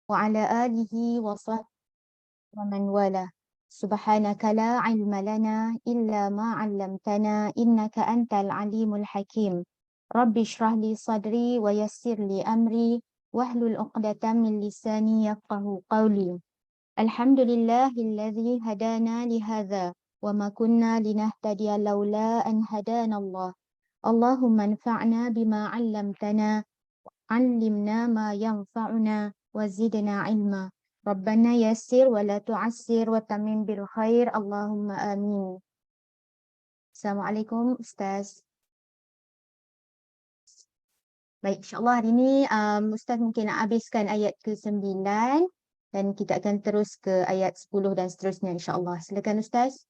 وعلى آله وصحبه ومن والاه. سبحانك لا علم لنا إلا ما علمتنا إنك أنت العليم الحكيم. رب اشرح لي صدري ويسر لي أمري واحلل عقدة من لساني يفقه قولي. الحمد لله الذي هدانا لهذا وما كنا لنهتدي لولا أن هدانا الله. اللهم انفعنا بما علمتنا، علمنا ما ينفعنا وزدنا علما. ربنا يسر ولا تعسر وتمم بالخير اللهم آمين. Assalamualaikum Ustaz. Baik, insyaAllah hari ini Ustaz mungkin nak habiskan ayat ke-9 dan kita akan terus ke ayat 10 dan seterusnya insyaAllah. Silakan Ustaz.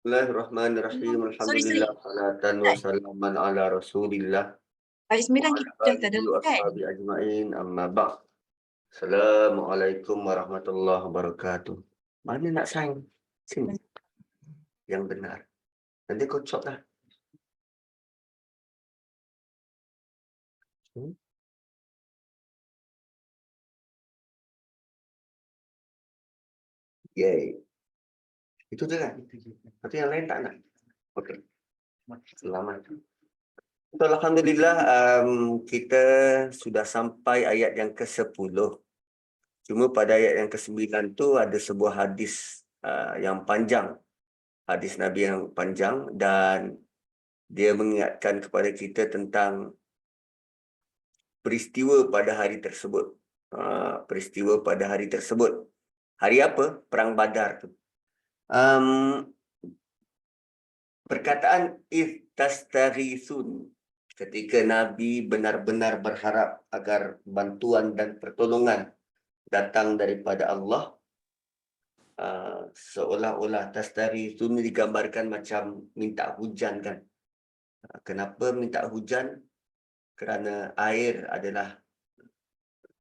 Bismillahirrahmanirrahim. Alhamdulillah salatan wa salaman ala Rasulillah Ayat 9 wa ala kita dah alihi wa kan? ashabi ajma'in. Amma ba'd. Assalamualaikum warahmatullahi wabarakatuh. Mana nak sign? Sini. Yang benar. Nanti kau cop lah. Yay. Itu je kan? Tapi yang lain tak nak? Okey. Selamat. Alhamdulillah, kita sudah sampai ayat yang ke-10. Cuma pada ayat yang ke-9 tu ada sebuah hadis yang panjang. Hadis Nabi yang panjang dan dia mengingatkan kepada kita tentang peristiwa pada hari tersebut. Peristiwa pada hari tersebut. Hari apa? Perang Badar tu. Perkataan iftastaghisun, ketika Nabi benar-benar berharap agar bantuan dan pertolongan datang daripada Allah, seolah-olah tastaghithun digambarkan macam minta hujan kan. Kenapa minta hujan? Kerana air adalah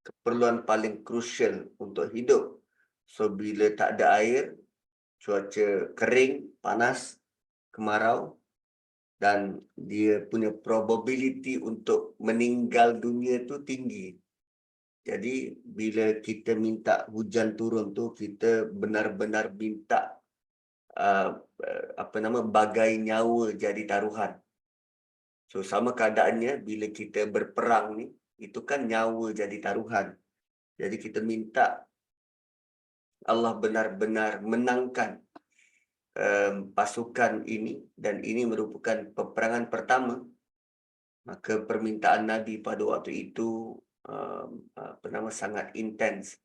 keperluan paling krusial untuk hidup. So bila tak ada air, cuaca kering, panas, kemarau, dan dia punya probability untuk meninggal dunia tu tinggi. Jadi bila kita minta hujan turun tu, kita benar-benar minta bagai nyawa jadi taruhan. So sama keadaannya bila kita berperang ni, itu kan nyawa jadi taruhan. Jadi kita minta Allah benar-benar menangkan pasukan ini, dan ini merupakan peperangan pertama. Maka permintaan Nabi pada waktu itu sangat intens.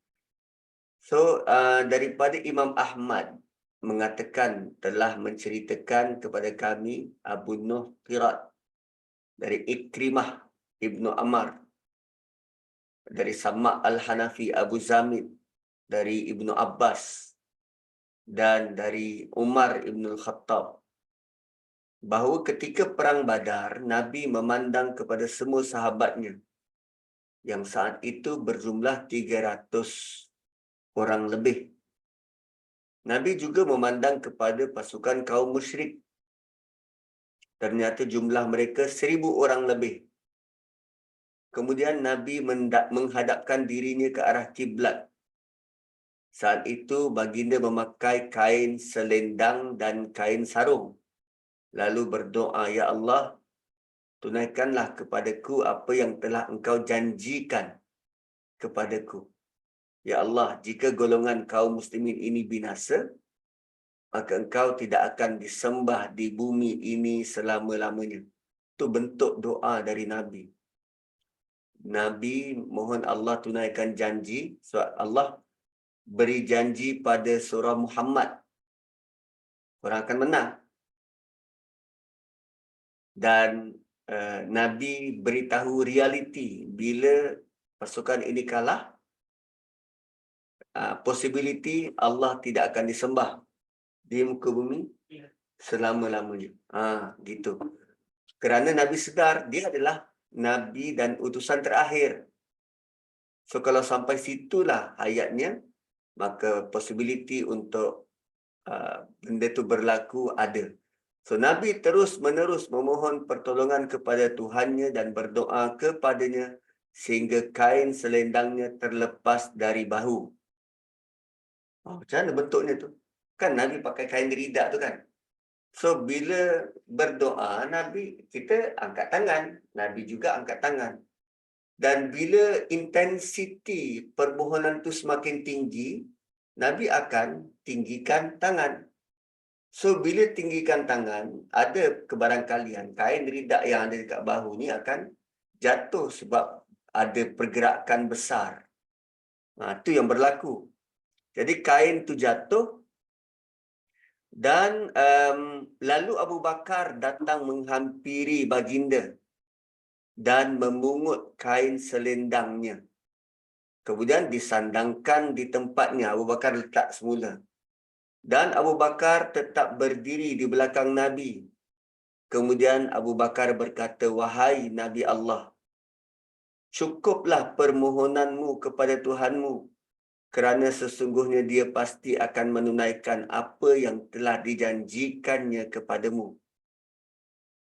So daripada Imam Ahmad mengatakan telah menceritakan kepada kami Abu Nuh Qirat dari Ikrimah Ibnu Ammar, dari Sama' Al-Hanafi Abu Zamid, dari Ibnu Abbas, dan dari Umar Ibn Khattab, bahawa ketika perang Badar, Nabi memandang kepada semua sahabatnya yang saat itu berjumlah 300 orang lebih. Nabi juga memandang kepada pasukan kaum musyrik. Ternyata jumlah mereka 1000 orang lebih. Kemudian Nabi menghadapkan dirinya ke arah kiblat. Saat itu baginda memakai kain selendang dan kain sarung. Lalu berdoa, "Ya Allah, tunaikanlah kepadaku apa yang telah Engkau janjikan kepadaku. Ya Allah, jika golongan kaum muslimin ini binasa, maka Engkau tidak akan disembah di bumi ini selama-lamanya." Itu bentuk doa dari Nabi. Nabi mohon Allah tunaikan janji. Sebab Allah beri janji pada surah Muhammad, orang akan menang. Dan Nabi beritahu realiti, bila pasukan ini kalah, possibility Allah tidak akan disembah di muka bumi selama-lamanya. Gitu. Kerana Nabi sedar dia adalah Nabi dan utusan terakhir. So kalau sampai situlah ayatnya, maka possibility untuk benda itu berlaku ada. So Nabi terus menerus memohon pertolongan kepada Tuhannya dan berdoa kepadanya sehingga kain selendangnya terlepas dari bahu. Oh, macam mana bentuknya tu? Kan Nabi pakai kain ridak tu kan? So, bila berdoa, Nabi, kita angkat tangan. Nabi juga angkat tangan. Dan bila intensiti permohonan tu semakin tinggi, Nabi akan tinggikan tangan. So, bila tinggikan tangan, ada kebarangkalian kain ridak yang ada dekat bahu ni akan jatuh sebab ada pergerakan besar. Itu yang berlaku. Jadi, kain tu jatuh dan lalu Abu Bakar datang menghampiri baginda dan memungut kain selendangnya. Kemudian disandangkan di tempatnya. Abu Bakar letak semula. Dan Abu Bakar tetap berdiri di belakang Nabi. Kemudian Abu Bakar berkata, "Wahai Nabi Allah, cukuplah permohonanmu kepada Tuhanmu, kerana sesungguhnya dia pasti akan menunaikan apa yang telah dijanjikannya kepadamu."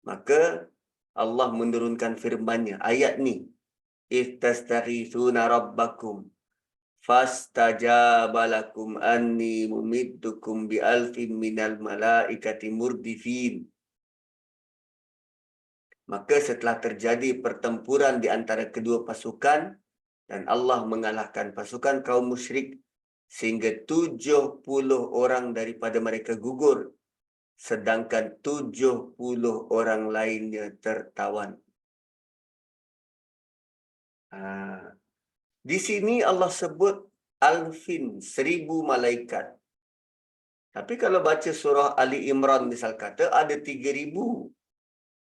Maka Allah menurunkan firman-Nya. Ayat ni, "Istastaghithuna rabbakum fastajaba lakum anni mumiddukum bi alfin minal malaikati murdifin." Maka setelah terjadi pertempuran di antara kedua pasukan dan Allah mengalahkan pasukan kaum musyrik sehingga 70 orang daripada mereka gugur, sedangkan 70 orang lainnya tertawan. Di sini Allah sebut alfin, 1000 malaikat. Tapi kalau baca surah Ali Imran misal kata, ada 3000,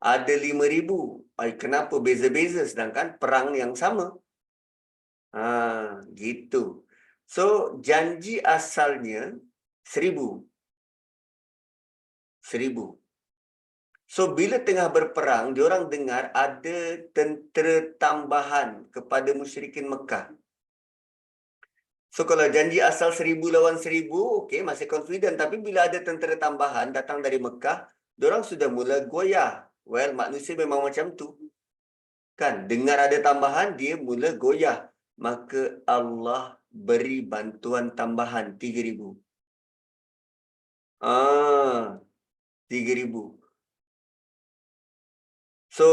ada 5000. Kenapa beza-beza sedangkan perang yang sama? Gitu. So, janji asalnya 1000. 1000. So, bila tengah berperang, diorang dengar ada tentera tambahan kepada musyrikin Mekah. So, kalau janji asal 1000 lawan 1000, okey, masih confident. Tapi bila ada tentera tambahan datang dari Mekah, diorang sudah mula goyah. Well, manusia memang macam tu. Kan, dengar ada tambahan, dia mula goyah. Maka Allah beri bantuan tambahan 3000. 3000. So,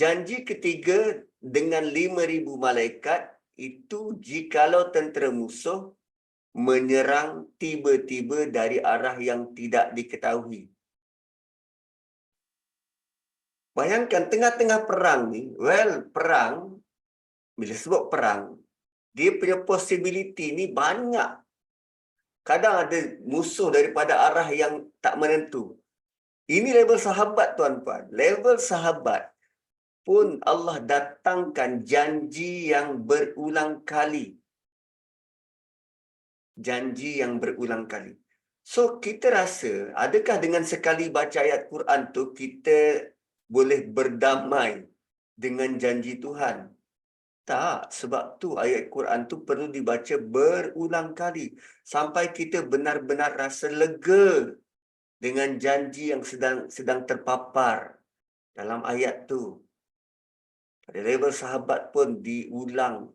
janji ketiga dengan 5000 malaikat itu jikalau tentera musuh menyerang tiba-tiba dari arah yang tidak diketahui. Bayangkan tengah-tengah perang ni, perang, bila sebut perang, dia punya possibility ni banyak. Kadang ada musuh daripada arah yang tak menentu. Ini level sahabat, tuan-tuan. Level sahabat pun Allah datangkan janji yang berulang kali. Janji yang berulang kali. So, kita rasa, adakah dengan sekali baca ayat Quran tu, kita boleh berdamai dengan janji Tuhan? Tak, sebab tu ayat Quran tu perlu dibaca berulang kali. Sampai kita benar-benar rasa lega dengan janji yang sedang terpapar dalam ayat tu. Pada level sahabat pun diulang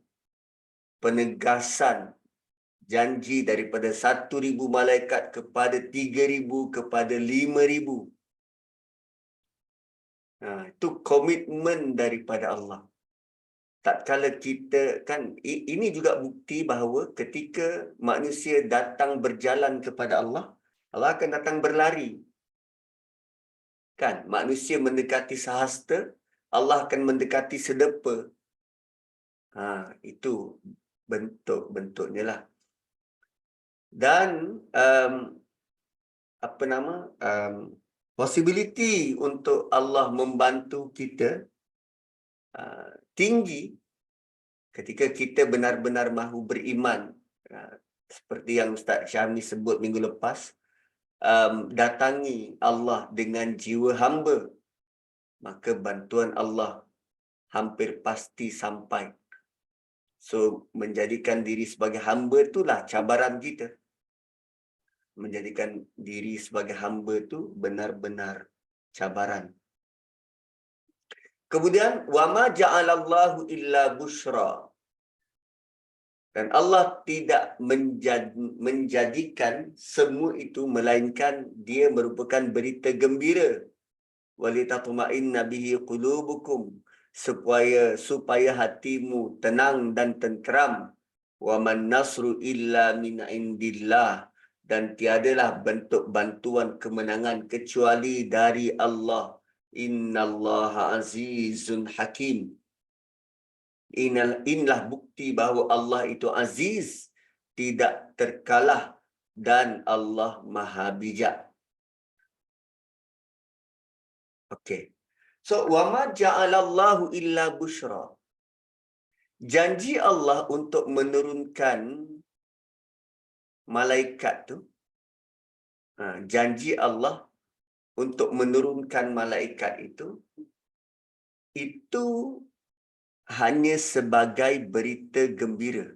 penegasan janji daripada 1000 malaikat kepada 3000 kepada 5000. Itu komitmen daripada Allah. Tak kala kita, kan, ini juga bukti bahawa ketika manusia datang berjalan kepada Allah, Allah akan datang berlari. Kan, manusia mendekati sahasta, Allah akan mendekati sedepa. Itu bentuk-bentuknya lah. Dan possibility untuk Allah membantu kita tinggi ketika kita benar-benar mahu beriman. Seperti yang Ustaz Syahmi sebut minggu lepas, datangi Allah dengan jiwa hamba, maka bantuan Allah hampir pasti sampai. So, menjadikan diri sebagai hamba itulah cabaran kita. Menjadikan diri sebagai hamba itu benar-benar cabaran. Kemudian wama ja'alallahu illa busyra. Dan Allah tidak menjadikan semua itu melainkan dia merupakan berita gembira. Walitatma'inna bihi qulubukum, supaya hatimu tenang dan tenteram. Wa man nasru illa min indillah, dan tiadalah bentuk bantuan kemenangan kecuali dari Allah. Innallaha azizun hakim. Inilah bukti bahawa Allah itu aziz, tidak terkalah, dan Allah maha bijak. Okey. So, wama ja'alallahu illa busyra. Janji Allah untuk menurunkan malaikat tu, janji Allah untuk menurunkan malaikat itu hanya sebagai berita gembira.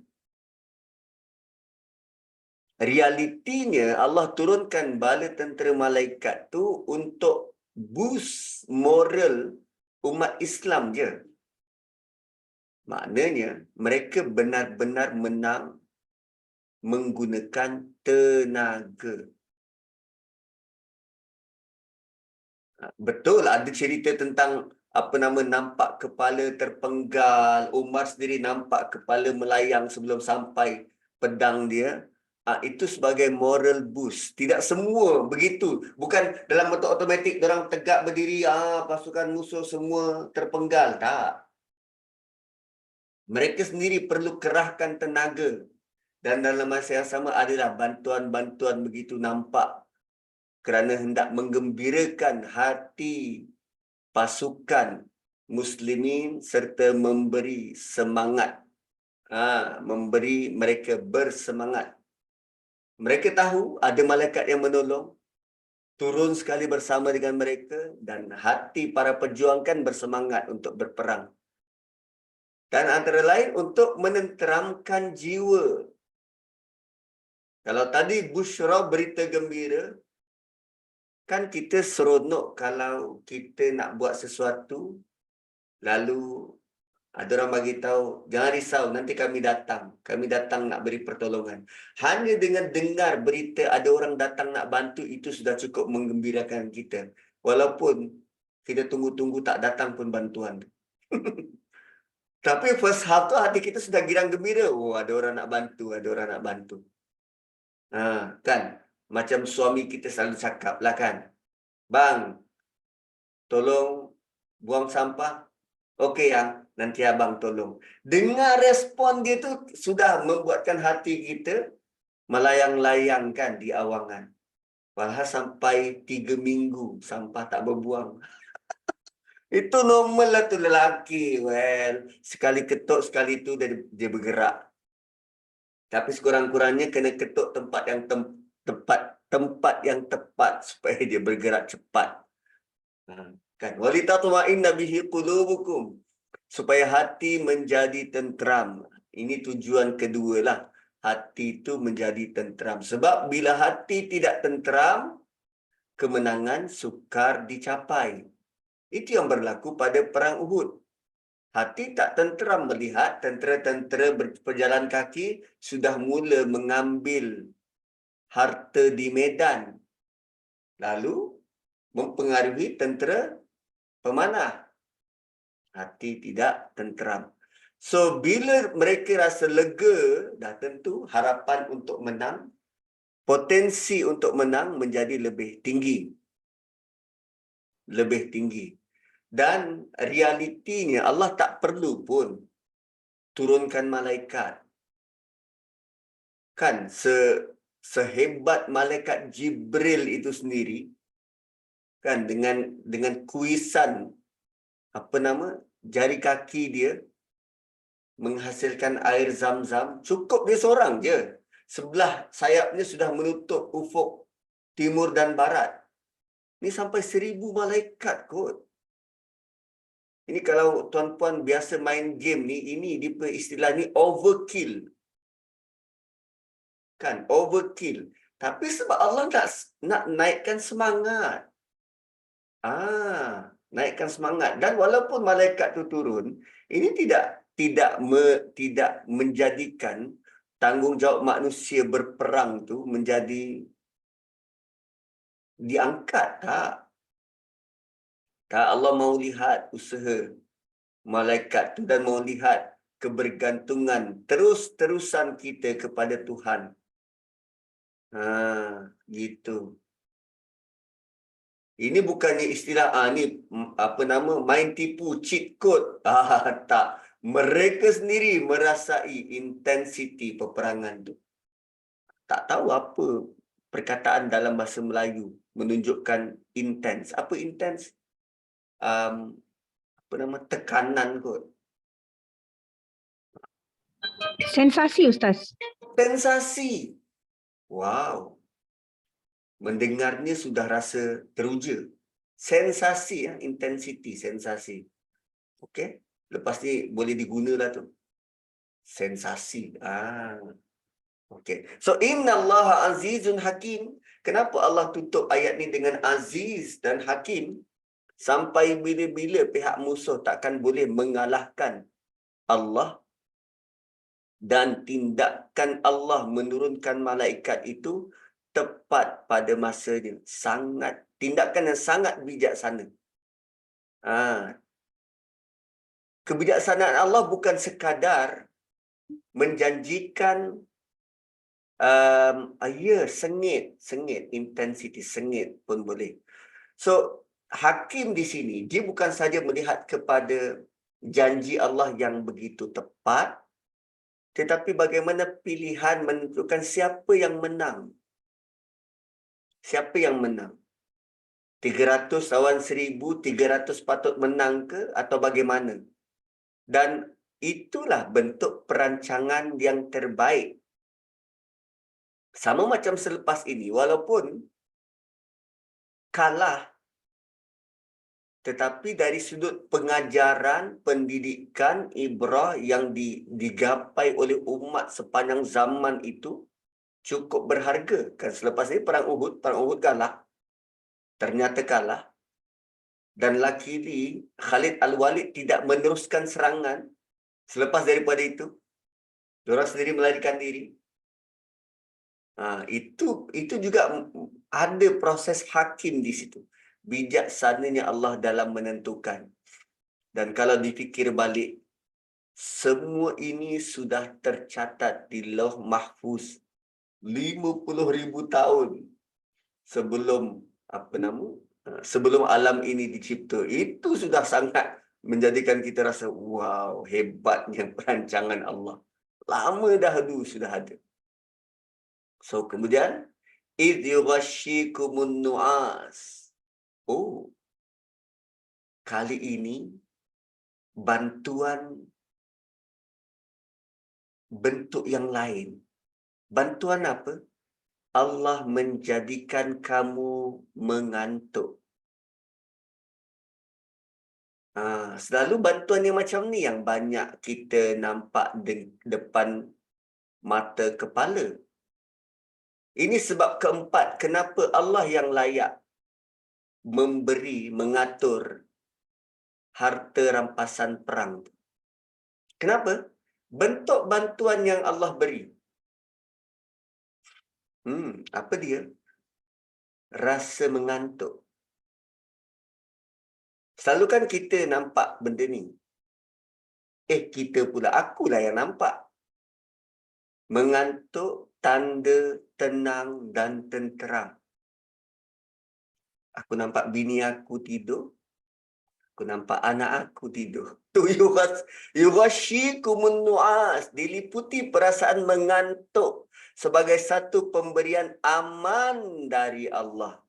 Realitinya Allah turunkan bala tentera malaikat tu untuk boost moral umat Islam je. Maknanya mereka benar-benar menang menggunakan tenaga. Betul ada cerita tentang nampak kepala terpenggal, Umar sendiri nampak kepala melayang sebelum sampai pedang dia. Itu sebagai moral boost. Tidak semua begitu. Bukan dalam bentuk automatik orang tegak berdiri, pasukan musuh semua terpenggal. Tak. Mereka sendiri perlu kerahkan tenaga. Dan dalam masa yang sama adalah bantuan-bantuan begitu nampak kerana hendak menggembirakan hati pasukan muslimin serta memberi semangat. Memberi mereka bersemangat. Mereka tahu ada malaikat yang menolong, turun sekali bersama dengan mereka, dan hati para pejuang kan bersemangat untuk berperang. Dan antara lain untuk menenteramkan jiwa. Kalau tadi busyra berita gembira, kan kita seronok kalau kita nak buat sesuatu, lalu ada orang bagi tahu, jangan risau, nanti kami datang nak beri pertolongan. Hanya dengan dengar berita ada orang datang nak bantu, itu sudah cukup menggembirakan kita. Walaupun kita tunggu-tunggu tak datang pun bantuan. Tapi first half tu hati kita sudah girang gembira. Oh, ada orang nak bantu, ada orang nak bantu. Kan? Macam suami kita selalu cakap lah kan. Bang, tolong buang sampah. Okey yang, nanti abang tolong. Dengar respon dia tu sudah membuatkan hati kita melayang-layang kan di awangan. Walhal sampai 3 minggu sampah tak berbuang. Itu normal lah tu lelaki. Well, sekali ketuk, sekali tu dia bergerak. Tapi sekurang-kurangnya kena ketuk tempat yang tepat supaya dia bergerak cepat. Kan? Walitatma'inna bihi qulubukum, supaya hati menjadi tenteram. Ini tujuan kedua lah. Hati itu menjadi tenteram. Sebab bila hati tidak tenteram, kemenangan sukar dicapai. Itu yang berlaku pada perang Uhud. Hati tak tenteram melihat tentera-tentera berjalan kaki sudah mula mengambil harta di medan. Lalu mempengaruhi tentera pemanah. Hati tidak tenteram. So, bila mereka rasa lega, dah tentu harapan untuk menang, potensi untuk menang menjadi lebih tinggi. Lebih tinggi. Dan realitinya Allah tak perlu pun turunkan malaikat. Kan, sehebat malaikat Jibril itu sendiri, kan, dengan kuisan jari kaki dia menghasilkan air zam-zam, cukup dia seorang je. Sebelah sayapnya sudah menutup ufuk timur dan barat. Ni sampai 1000 malaikat kot. Ini kalau tuan-puan biasa main game ni, ini dia istilah ni overkill. Kan, overkill. Tapi sebab Allah nak naikkan semangat. naikkan semangat. Dan walaupun malaikat itu turun, ini tidak menjadikan tanggungjawab manusia berperang tu menjadi diangkat. Tak. Tak, Allah mau lihat usaha malaikat tu dan mau lihat kebergantungan terus-terusan kita kepada Tuhan. Gitu. Ini bukannya istilah ni apa nama main tipu cheat code. Tak. Mereka sendiri merasai intensiti peperangan tu. Tak tahu apa perkataan dalam bahasa Melayu menunjukkan intens. Apa intens? Apa nama tekanan kot. Sensasi, Ustaz. Sensasi. Wow. Mendengarnya sudah rasa teruja. Sensasi, intensity, sensasi. Okey? Lepas ni boleh digunalah tu. Sensasi. Okey. So, innallaha azizun hakim. Kenapa Allah tutup ayat ni dengan aziz dan hakim? Sampai bila-bila pihak musuh takkan boleh mengalahkan Allah, dan tindakan Allah menurunkan malaikat itu tepat pada masanya. Tindakan yang sangat bijaksana. Kebijaksanaan Allah bukan sekadar menjanjikan sengit, intensity sengit pun boleh. So, hakim di sini, dia bukan saja melihat kepada janji Allah yang begitu tepat, tetapi bagaimana pilihan menentukan siapa yang menang. Siapa yang menang? 300 lawan 1,000, 300 patut menang ke atau bagaimana? Dan itulah bentuk perancangan yang terbaik. Sama macam selepas ini, walaupun kalah, tetapi dari sudut pengajaran, pendidikan, ibrah yang digapai oleh umat sepanjang zaman itu cukup berharga. Kan selepas ini perang Uhud kalah. Ternyata kalah. Dan laki Khalid Al-Walid tidak meneruskan serangan selepas daripada itu. Diorang sendiri melarikan diri. Itu juga ada proses hakim di situ. Bijaksananya Allah dalam menentukan. Dan kalau dipikir balik, semua ini sudah tercatat di Lauh Mahfuz 50,000 tahun sebelum sebelum alam ini dicipta. Itu sudah sangat menjadikan kita rasa, wow, hebatnya perancangan Allah. Lama dahulu sudah ada. So, kemudian, idh yughashshikumun nu'as. Kali ini, bantuan bentuk yang lain. Bantuan apa? Allah menjadikan kamu mengantuk. Selalu bantuan yang macam ni yang banyak kita nampak depan mata kepala. Ini sebab keempat, kenapa Allah yang layak mengatur harta rampasan perang. Kenapa? Bentuk bantuan yang Allah beri. Apa dia? Rasa mengantuk. Selalu kan kita nampak benda ni. Kita pula, akulah yang nampak. Mengantuk tanda tenang dan tenteram. Aku nampak bini aku tidur. Aku nampak anak aku tidur. Tu yughashshikumun nu'as. Diliputi perasaan mengantuk sebagai satu pemberian aman dari Allah.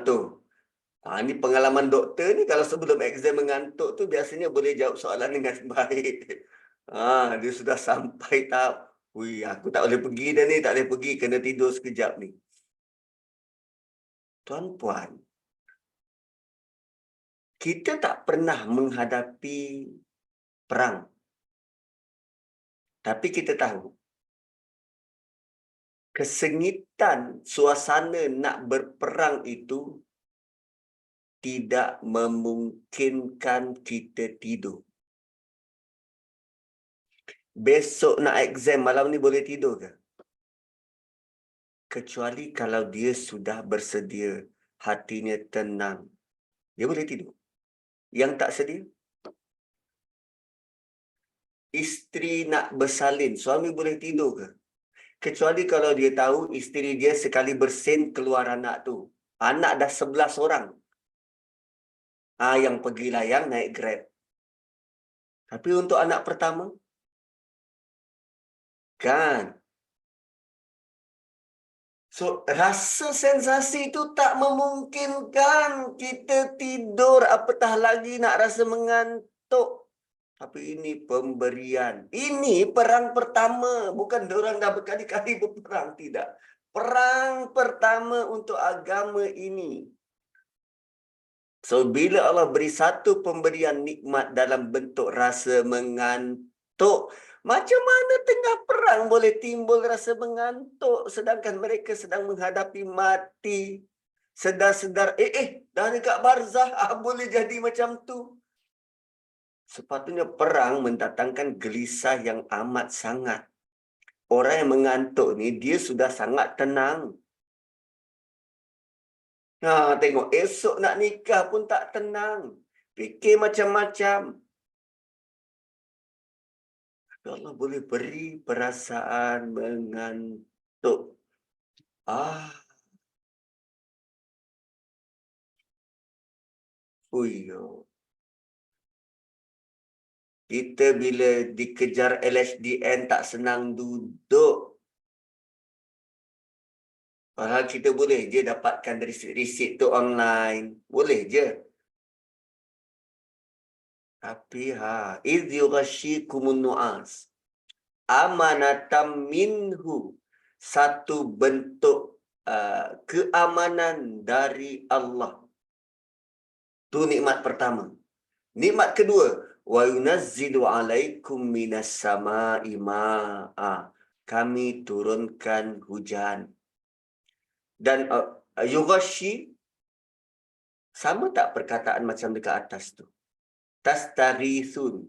Tu. Ini pengalaman doktor ni, kalau sebelum exam mengantuk tu biasanya boleh jawab soalan dengan baik. Dia sudah sampai tahap, aku tak boleh pergi dah ni, tak boleh pergi, kena tidur sekejap ni. Tuan-puan, kita tak pernah menghadapi perang. Tapi kita tahu, kesengitan suasana nak berperang itu tidak memungkinkan kita tidur. Besok nak exam, malam ni boleh tidur ke? Kecuali kalau dia sudah bersedia, hatinya tenang, dia boleh tidur. Yang tak sedia, isteri nak bersalin, suami boleh tidur ke? Kecuali kalau dia tahu isteri dia sekali bersin keluar anak tu. Anak dah 11 orang. Yang pergi layang naik Grab. Tapi untuk anak pertama, kan? So, rasa sensasi itu tak memungkinkan kita tidur, apatah lagi nak rasa mengantuk. Tapi ini pemberian. Ini perang pertama. Bukan diorang dah berkali-kali berperang. Tidak. Perang pertama untuk agama ini. So, bila Allah beri satu pemberian nikmat dalam bentuk rasa mengantuk, macam mana tengah perang boleh timbul rasa mengantuk sedangkan mereka sedang menghadapi mati. Sedar-sedar, dah dekat barzah, boleh jadi macam tu. Sepatutnya perang mendatangkan gelisah yang amat sangat. Orang yang mengantuk ni, dia sudah sangat tenang. Tengok, esok nak nikah pun tak tenang. Fikir macam-macam. Allah boleh beri perasaan mengantuk. Kita bila dikejar LHDN tak senang duduk. Padahal kita boleh je dapatkan resit tu online. Boleh je. Tapi idh yughashikumun nu'as amanatam minhu, satu bentuk keamanan dari Allah. Tu nikmat pertama. Nikmat kedua, wa yunazzilu alaikum minas sama'i ma'a, kami turunkan hujan. Dan yughashi sama tak perkataan macam dekat atas tu? Tastarithun.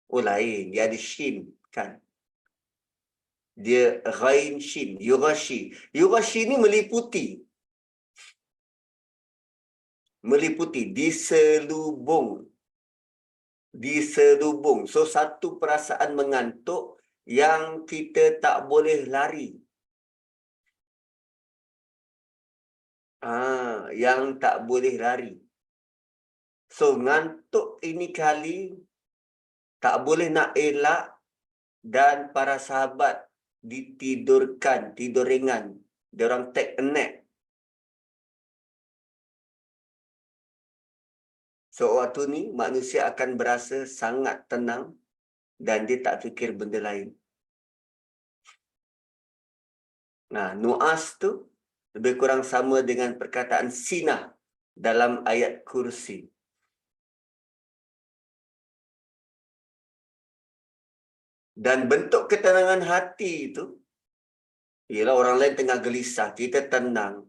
Lain, dia ada shin kan. Dia ghain shin, yughashi. Yughashi ni meliputi. Meliputi, diselubung. Diselubung. So, satu perasaan mengantuk yang kita tak boleh lari. Yang tak boleh lari. So, ngantuk ini kali tak boleh nak elak dan para sahabat ditidurkan, tidur ringan. Diorang take a nap. So, waktu ni manusia akan berasa sangat tenang dan dia tak fikir benda lain. Nu'as tu lebih kurang sama dengan perkataan sinah dalam ayat kursi. Dan bentuk ketenangan hati itu, ialah orang lain tengah gelisah, kita tenang.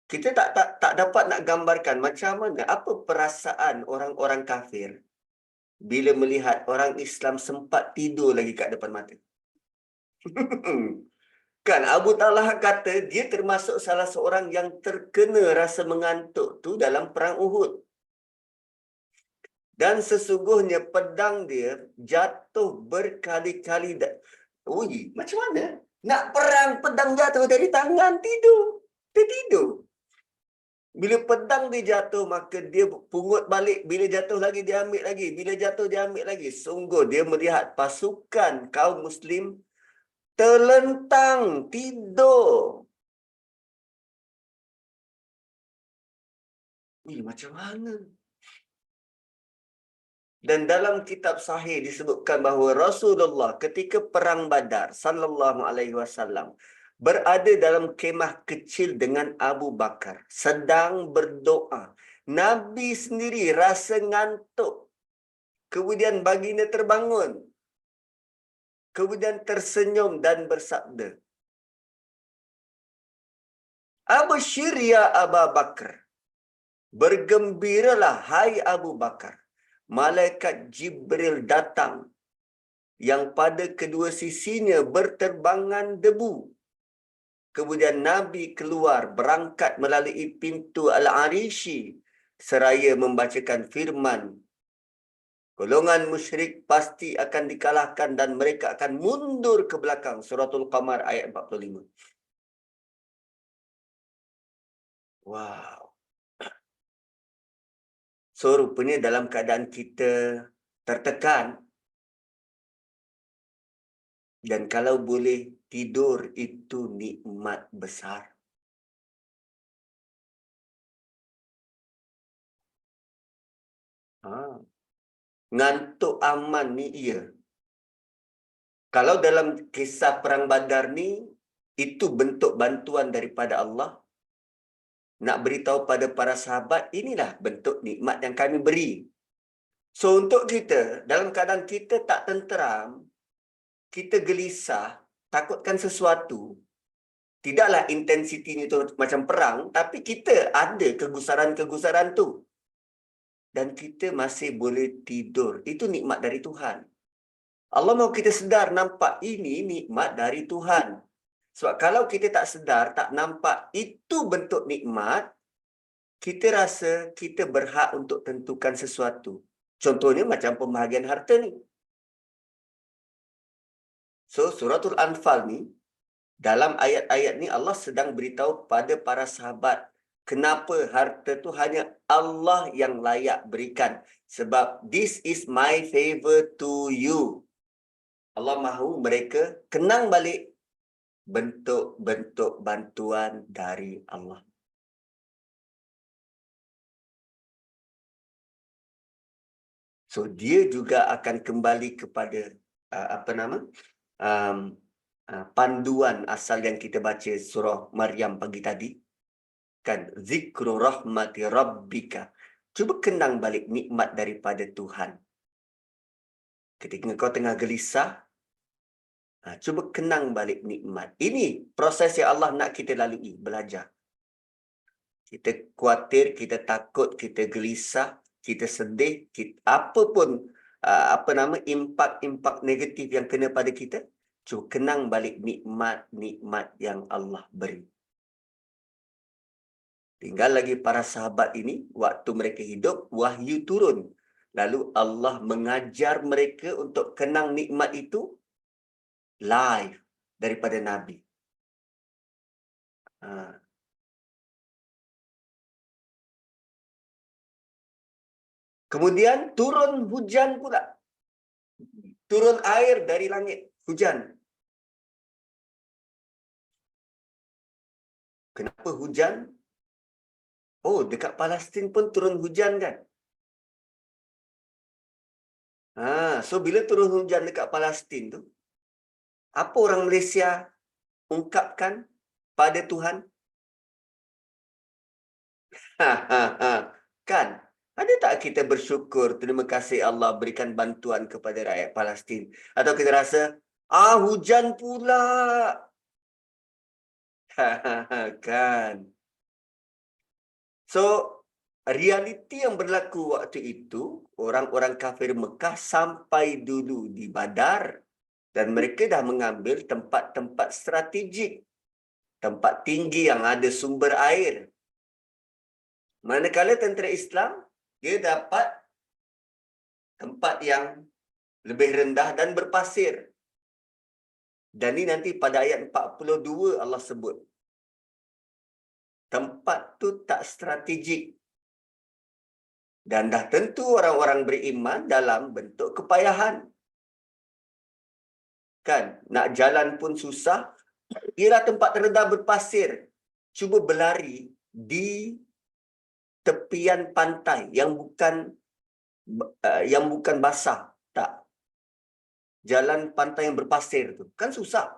Kita tak dapat nak gambarkan macam mana, apa perasaan orang-orang kafir bila melihat orang Islam sempat tidur lagi kat depan mata. Kan Abu Talha kata dia termasuk salah seorang yang terkena rasa mengantuk tu dalam perang Uhud. Dan sesungguhnya pedang dia jatuh berkali-kali. Macam mana? Nak perang pedang jatuh dari tangan, tidur. Dia tidur. Bila pedang dia jatuh, maka dia pungut balik. Bila jatuh lagi, dia ambil lagi. Bila jatuh, dia ambil lagi. Sungguh dia melihat pasukan kaum Muslim terlentang, tidur. Macam mana? Dan dalam kitab sahih disebutkan bahawa Rasulullah ketika perang Badar sallallahu alaihi wasallam berada dalam kemah kecil dengan Abu Bakar sedang berdoa. Nabi sendiri rasa ngantuk. Kemudian baginda terbangun. kemudian tersenyum dan bersabda, "Abshir ya Aba Bakar." Bergembiralah hai Abu Bakar. Malaikat Jibril datang yang pada kedua sisinya berterbangan debu. Kemudian Nabi keluar berangkat melalui pintu Al-Arishi seraya membacakan firman, golongan musyrik pasti akan dikalahkan dan mereka akan mundur ke belakang. Suratul Qamar ayat 45. Wow. So, rupanya dalam keadaan kita tertekan, dan kalau boleh tidur itu nikmat besar. Ngantuk aman ni iya. Kalau dalam kisah Perang Badar ni, itu bentuk bantuan daripada Allah. Nak beritahu pada para sahabat, inilah bentuk nikmat yang kami beri. So, untuk kita, dalam keadaan kita tak tenteram, kita gelisah, takutkan sesuatu, tidaklah intensitinya itu macam perang, tapi kita ada kegusaran-kegusaran tu. Dan kita masih boleh tidur. Itu nikmat dari Tuhan. Allah mahu kita sedar, nampak ini nikmat dari Tuhan. Sebab kalau kita tak sedar, tak nampak itu bentuk nikmat, kita rasa kita berhak untuk tentukan sesuatu. Contohnya macam pembahagian harta ni. So, suratul Anfal ni, dalam ayat-ayat ni Allah sedang beritahu pada para sahabat, kenapa harta tu hanya Allah yang layak berikan. Sebab this is my favor to you. Allah mahu mereka kenang balik bentuk-bentuk bantuan dari Allah. So, dia juga akan kembali kepada panduan asal yang kita baca surah Maryam pagi tadi. Kan, zikru rahmati rabbika. Cuba kenang balik nikmat daripada Tuhan. Ketika kau tengah gelisah, cuba kenang balik nikmat. Ini proses yang Allah nak kita lalui, belajar. Kita khawatir, kita takut, kita gelisah, kita sedih, apa pun impak negatif yang kena pada kita, cuba kenang balik nikmat-nikmat yang Allah beri. Tinggal lagi para sahabat ini, waktu mereka hidup, wahyu turun. Lalu Allah mengajar mereka untuk kenang nikmat itu live daripada Nabi. Kemudian turun hujan pula. Turun air dari langit, hujan. Kenapa hujan? Oh, dekat Palestin pun turun hujan kan? So bila turun hujan dekat Palestin tu, apa orang Malaysia ungkapkan pada Tuhan? Kan? Ada tak kita bersyukur, terima kasih Allah berikan bantuan kepada rakyat Palestin? Atau kita rasa, hujan pula. Kan? So, realiti yang berlaku waktu itu, orang-orang kafir Mekah sampai dulu di Badar dan mereka dah mengambil tempat-tempat strategik, tempat tinggi yang ada sumber air. Manakala tentera Islam, dia dapat tempat yang lebih rendah dan berpasir. Dan ini nanti pada ayat 42 Allah sebut. Tempat tu tak strategik. Dan dah tentu orang-orang beriman dalam bentuk kepayahan. Kan? Nak jalan pun susah. Ialah tempat terendah berpasir. Cuba berlari di tepian pantai yang bukan basah. Tak. Jalan pantai yang berpasir tu. Kan susah.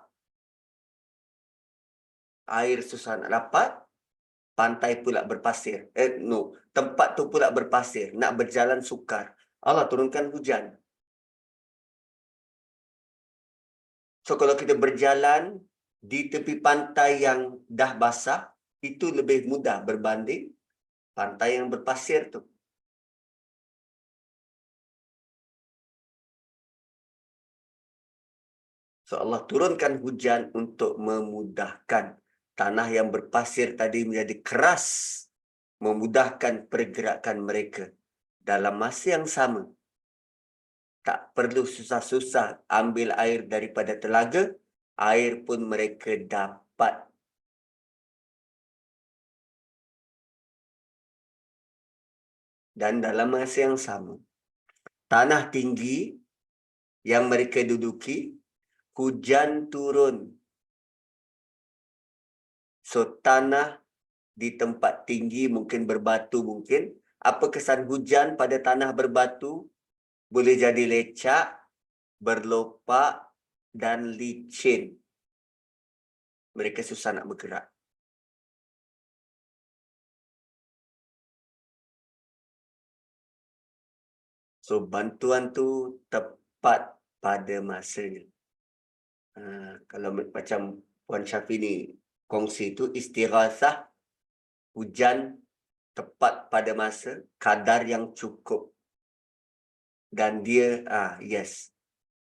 Air susah nak dapat. Pantai pula berpasir. Tempat tu pula berpasir. Nak berjalan sukar. Allah turunkan hujan. So kalau kita berjalan di tepi pantai yang dah basah, itu lebih mudah berbanding pantai yang berpasir tu. So Allah turunkan hujan untuk memudahkan tanah yang berpasir tadi menjadi keras, memudahkan pergerakan mereka. Dalam masa yang sama, tak perlu susah-susah ambil air daripada telaga, air pun mereka dapat. Dan dalam masa yang sama, tanah tinggi yang mereka duduki, hujan turun. So tanah di tempat tinggi mungkin berbatu mungkin. Apa kesan hujan pada tanah berbatu? Boleh jadi lecak, berlopak dan licin. Mereka susah nak bergerak. So bantuan tu tepat pada masanya. Kalau macam Puan Syafi ni kongsi tu istirasah, hujan tepat pada masa, kadar yang cukup. Dan dia, yes,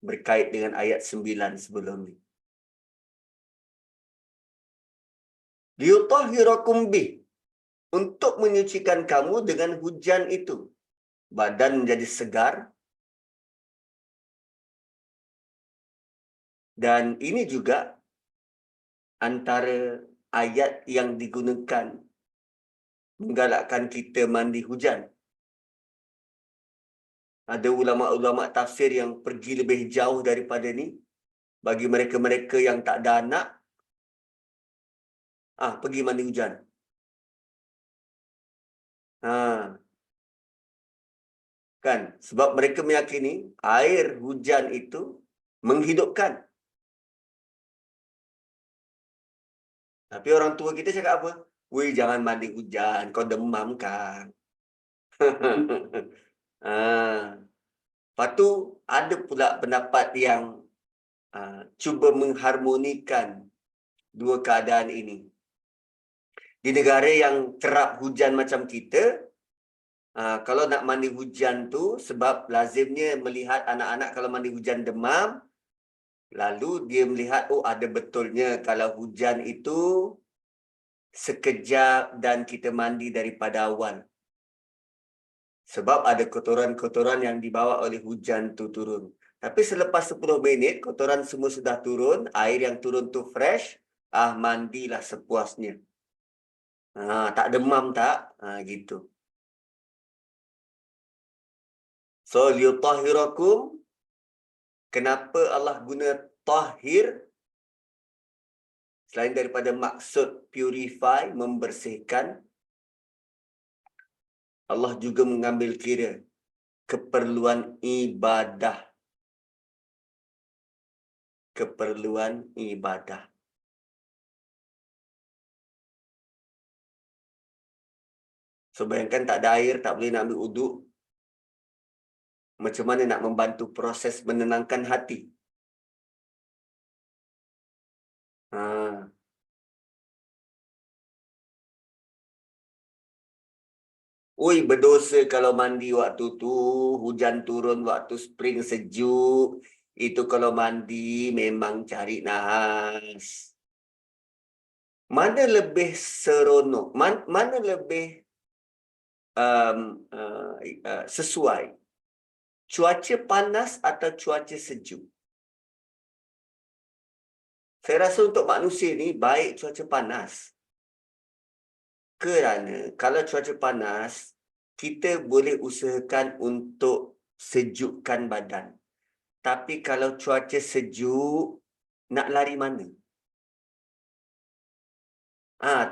berkait dengan ayat 9 sebelum ni. Liyutahhirakum bih, untuk menyucikan kamu dengan hujan itu. Badan menjadi segar. Dan ini juga antara ayat yang digunakan menggalakkan kita mandi hujan. Ada ulama-ulama tafsir yang pergi lebih jauh daripada ni. Bagi mereka-mereka yang tak ada anak, pergi mandi hujan. Kan? Sebab mereka meyakini air hujan itu menghidupkan. Tapi orang tua kita cakap apa? Weh, jangan mandi hujan, kau demam kan? Lepas tu, ada pula pendapat yang cuba mengharmonikan dua keadaan ini. Di negara yang kerap hujan macam kita, kalau nak mandi hujan tu, sebab lazimnya melihat anak-anak kalau mandi hujan demam, lalu dia melihat, ada betulnya kalau hujan itu sekejap dan kita mandi daripada awal. Sebab ada kotoran-kotoran yang dibawa oleh hujan tu turun. Tapi selepas 10 minit, kotoran semua sudah turun, air yang turun tu fresh, mandilah sepuasnya. Tak demam tak? Gitu. So, liyutahhirakum, kenapa Allah guna tahir? Selain daripada maksud purify, membersihkan, Allah juga mengambil kira keperluan ibadah. Keperluan ibadah. So, bayangkan tak ada air, tak boleh nak ambil uduk. Macam mana nak membantu proses menenangkan hati? Berdosa kalau mandi waktu tu, hujan turun waktu spring sejuk. Itu kalau mandi memang cari nahas. Mana lebih seronok? Mana lebih sesuai? Cuaca panas atau cuaca sejuk? Saya rasa untuk manusia ni baik cuaca panas. Kerana kalau cuaca panas, kita boleh usahakan untuk sejukkan badan. Tapi kalau cuaca sejuk, nak lari mana?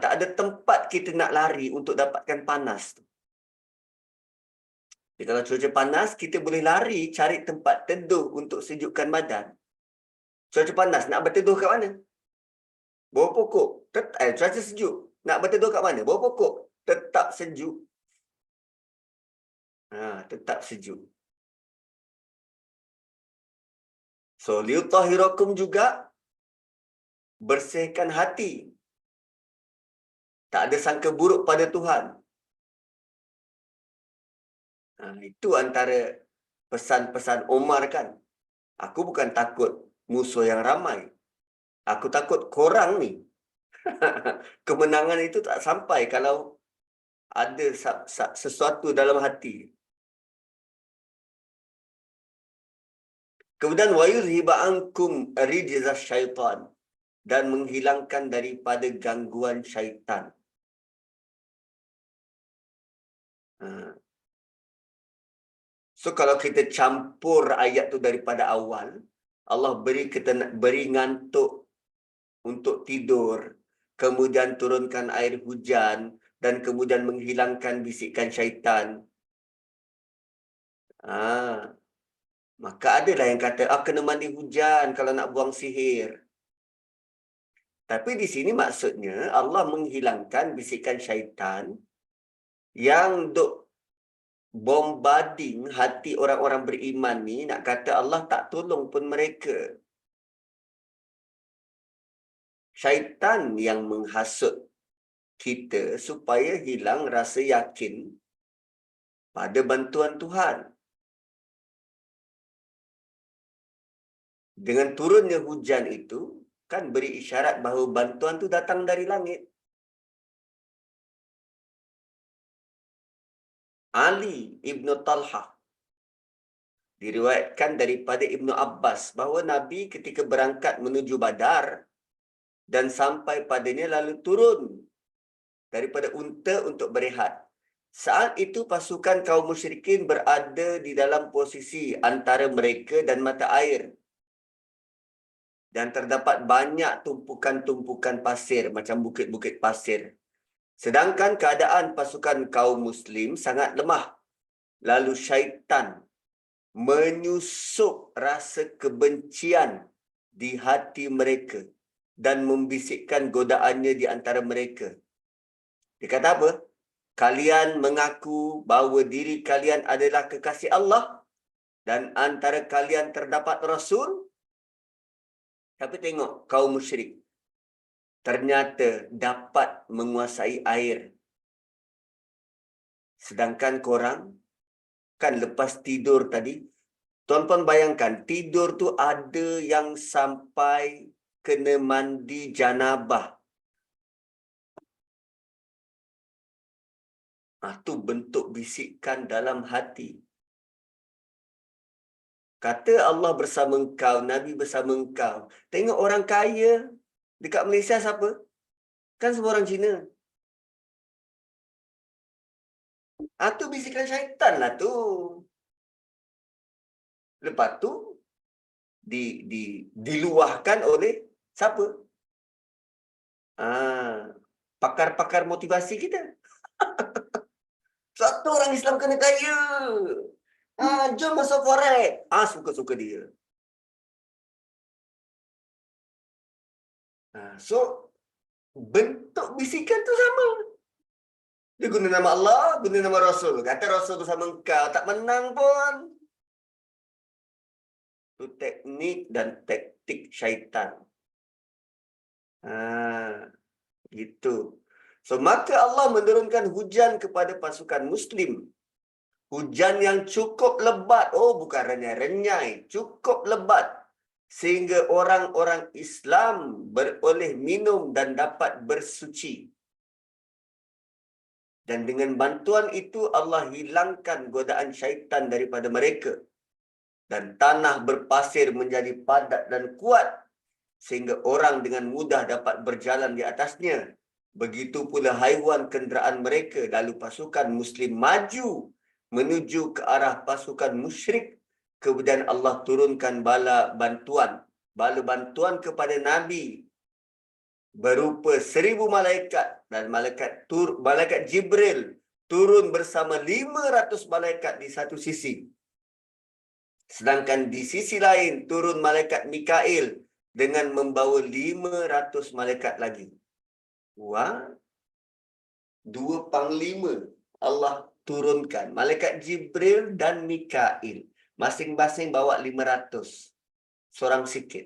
Tak ada tempat kita nak lari untuk dapatkan panas tu. Jadi kalau cuaca panas, kita boleh lari cari tempat teduh untuk sejukkan badan. Cuaca panas, nak berteduh kat mana? Bawah pokok. Cuaca sejuk, nak berteduh kat mana? Bawah pokok. Tetap sejuk. Tetap sejuk. So So, liyutahhirakum juga bersihkan hati. Tak ada sangka buruk pada Tuhan. Itu antara pesan-pesan Umar kan. Aku bukan takut musuh yang ramai. Aku takut korang ni. Kemenangan itu tak sampai kalau ada sesuatu dalam hati. Kemudian wa yuzhiba ankum rijza syaitan, dan menghilangkan daripada gangguan syaitan. So kalau kita campur ayat tu daripada awal, Allah beri ngantuk untuk tidur, kemudian turunkan air hujan, dan kemudian menghilangkan bisikan syaitan. Maka adalah yang kata, kena mandi hujan kalau nak buang sihir. Tapi di sini maksudnya Allah menghilangkan bisikan syaitan yang duk bombarding hati orang-orang beriman ni, nak kata Allah tak tolong pun mereka. Syaitan yang menghasut kita supaya hilang rasa yakin pada bantuan Tuhan. Dengan turunnya hujan itu, kan beri isyarat bahawa bantuan tu datang dari langit. Ali Ibn Talha diriwayatkan daripada Ibnu Abbas bahawa Nabi ketika berangkat menuju Badar dan sampai padanya lalu turun daripada unta untuk berehat. Saat itu pasukan kaum musyrikin berada di dalam posisi antara mereka dan mata air. Dan terdapat banyak tumpukan-tumpukan pasir, macam bukit-bukit pasir. Sedangkan keadaan pasukan kaum muslim sangat lemah. Lalu syaitan menyusup rasa kebencian di hati mereka dan membisikkan godaannya di antara mereka. Dia kata apa? Kalian mengaku bahawa diri kalian adalah kekasih Allah dan antara kalian terdapat Rasul. Tapi tengok kaum musyrik ternyata dapat menguasai air. Sedangkan korang kan lepas tidur tadi, tuan-tuan bayangkan tidur tu ada yang sampai kena mandi janabah. Itu bentuk bisikan dalam hati. Kata Allah bersama engkau, Nabi bersama engkau. Tengok orang kaya dekat Malaysia siapa? Kan semua orang Cina. Itu bisikan syaitan lah tu. Lepas tu diluahkan oleh siapa? Pakar-pakar motivasi kita. Satu orang Islam kena kaya. Jom masuk forex. Suka-suka dia. So, bentuk bisikan tu sama. Dia guna nama Allah, guna nama Rasul. Kata Rasul bersama engkau, tak menang pun. Itu teknik dan taktik syaitan. Gitu. So, maka Allah menurunkan hujan kepada pasukan Muslim. Hujan yang cukup lebat. Bukan renyai-renyai. Cukup lebat. Sehingga orang-orang Islam beroleh minum dan dapat bersuci. Dan dengan bantuan itu Allah hilangkan godaan syaitan daripada mereka. Dan tanah berpasir menjadi padat dan kuat. Sehingga orang dengan mudah dapat berjalan di atasnya. Begitu pula haiwan kenderaan mereka. Lalu pasukan Muslim maju menuju ke arah pasukan musyrik. Kemudian Allah turunkan bala bantuan. Bala bantuan kepada Nabi berupa 1000 malaikat. Dan malaikat Jibril turun bersama 500 malaikat di satu sisi. Sedangkan di sisi lain turun malaikat Mikail dengan membawa 500 malaikat lagi. Dua panglima Allah turunkan. Malaikat Jibril dan Mikail. Masing-masing bawa 500. seorang sikit.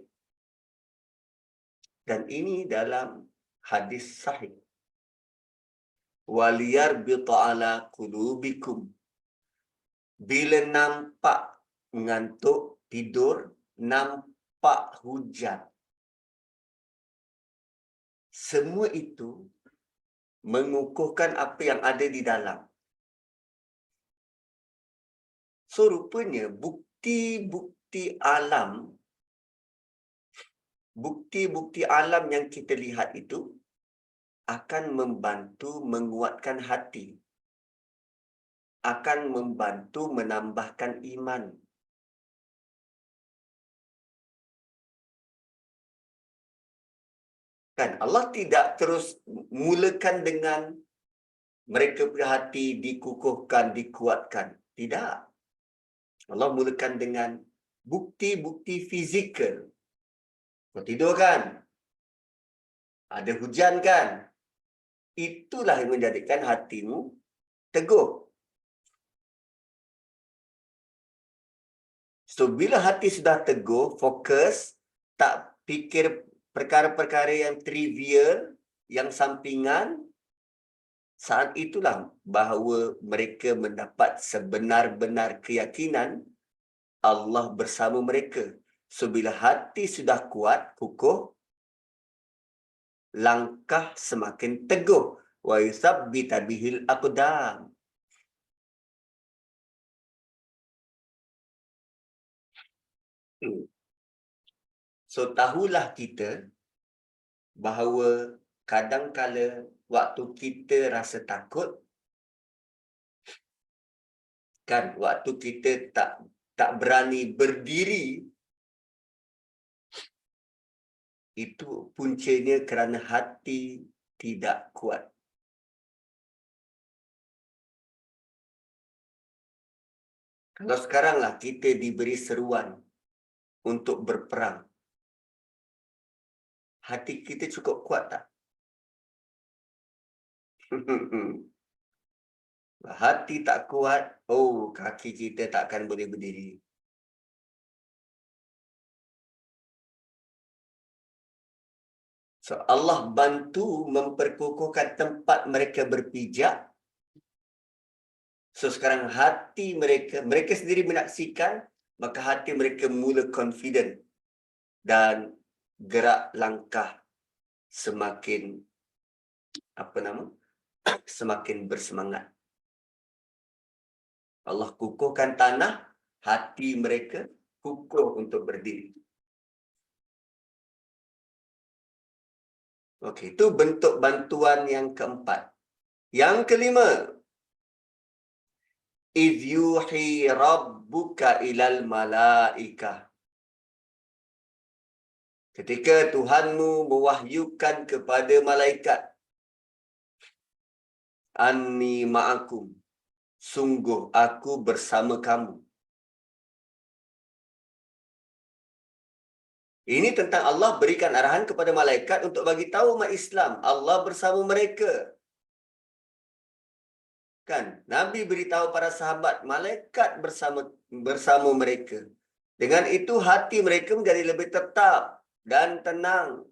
Dan ini dalam hadis sahih. Waliyarbita ala qulubikum. Bila nampak ngantuk, tidur, nampak hujan. Semua itu mengukuhkan apa yang ada di dalam. So, rupanya bukti-bukti alam yang kita lihat itu akan membantu menguatkan hati. Akan membantu menambahkan iman. Kan Allah tidak terus mulakan dengan mereka punya hati dikukuhkan, dikuatkan. Tidak. Allah mulakan dengan bukti-bukti fizikal. Kau tidur kan? Ada hujan kan? Itulah yang menjadikan hatimu teguh. So, bila hati sudah teguh, fokus, tak fikir perkara-perkara yang trivial, yang sampingan, saat itulah bahawa mereka mendapat sebenar-benar keyakinan Allah bersama mereka. So, bila hati sudah kuat, kukuh, langkah semakin teguh. Wa yuthabbita bihil aqdam. So, tahulah kita bahawa kadang-kala waktu kita rasa takut, kan, waktu kita tak berani berdiri, itu puncanya kerana hati tidak kuat. Kalau sekaranglah kita diberi seruan untuk berperang, hati kita cukup kuat tak? Hati tak kuat, oh, kaki kita takkan boleh berdiri. So, Allah bantu memperkukuhkan tempat mereka berpijak. So, sekarang hati mereka sendiri menyaksikan, maka hati mereka mula confident dan gerak langkah semakin semakin bersemangat. Allah kukuhkan tanah, hati mereka kukuh untuk berdiri. Okey, itu bentuk bantuan yang keempat. Yang kelima, idh yuhi rabbuka ilal malaikah. Ketika Tuhanmu mewahyukan kepada malaikat, anni ma'akum, sungguh aku bersama kamu. Ini tentang Allah berikan arahan kepada malaikat untuk bagi tahu umat Islam, Allah bersama mereka. Kan, Nabi beritahu para sahabat, malaikat bersama mereka. Dengan itu hati mereka menjadi lebih tetap dan tenang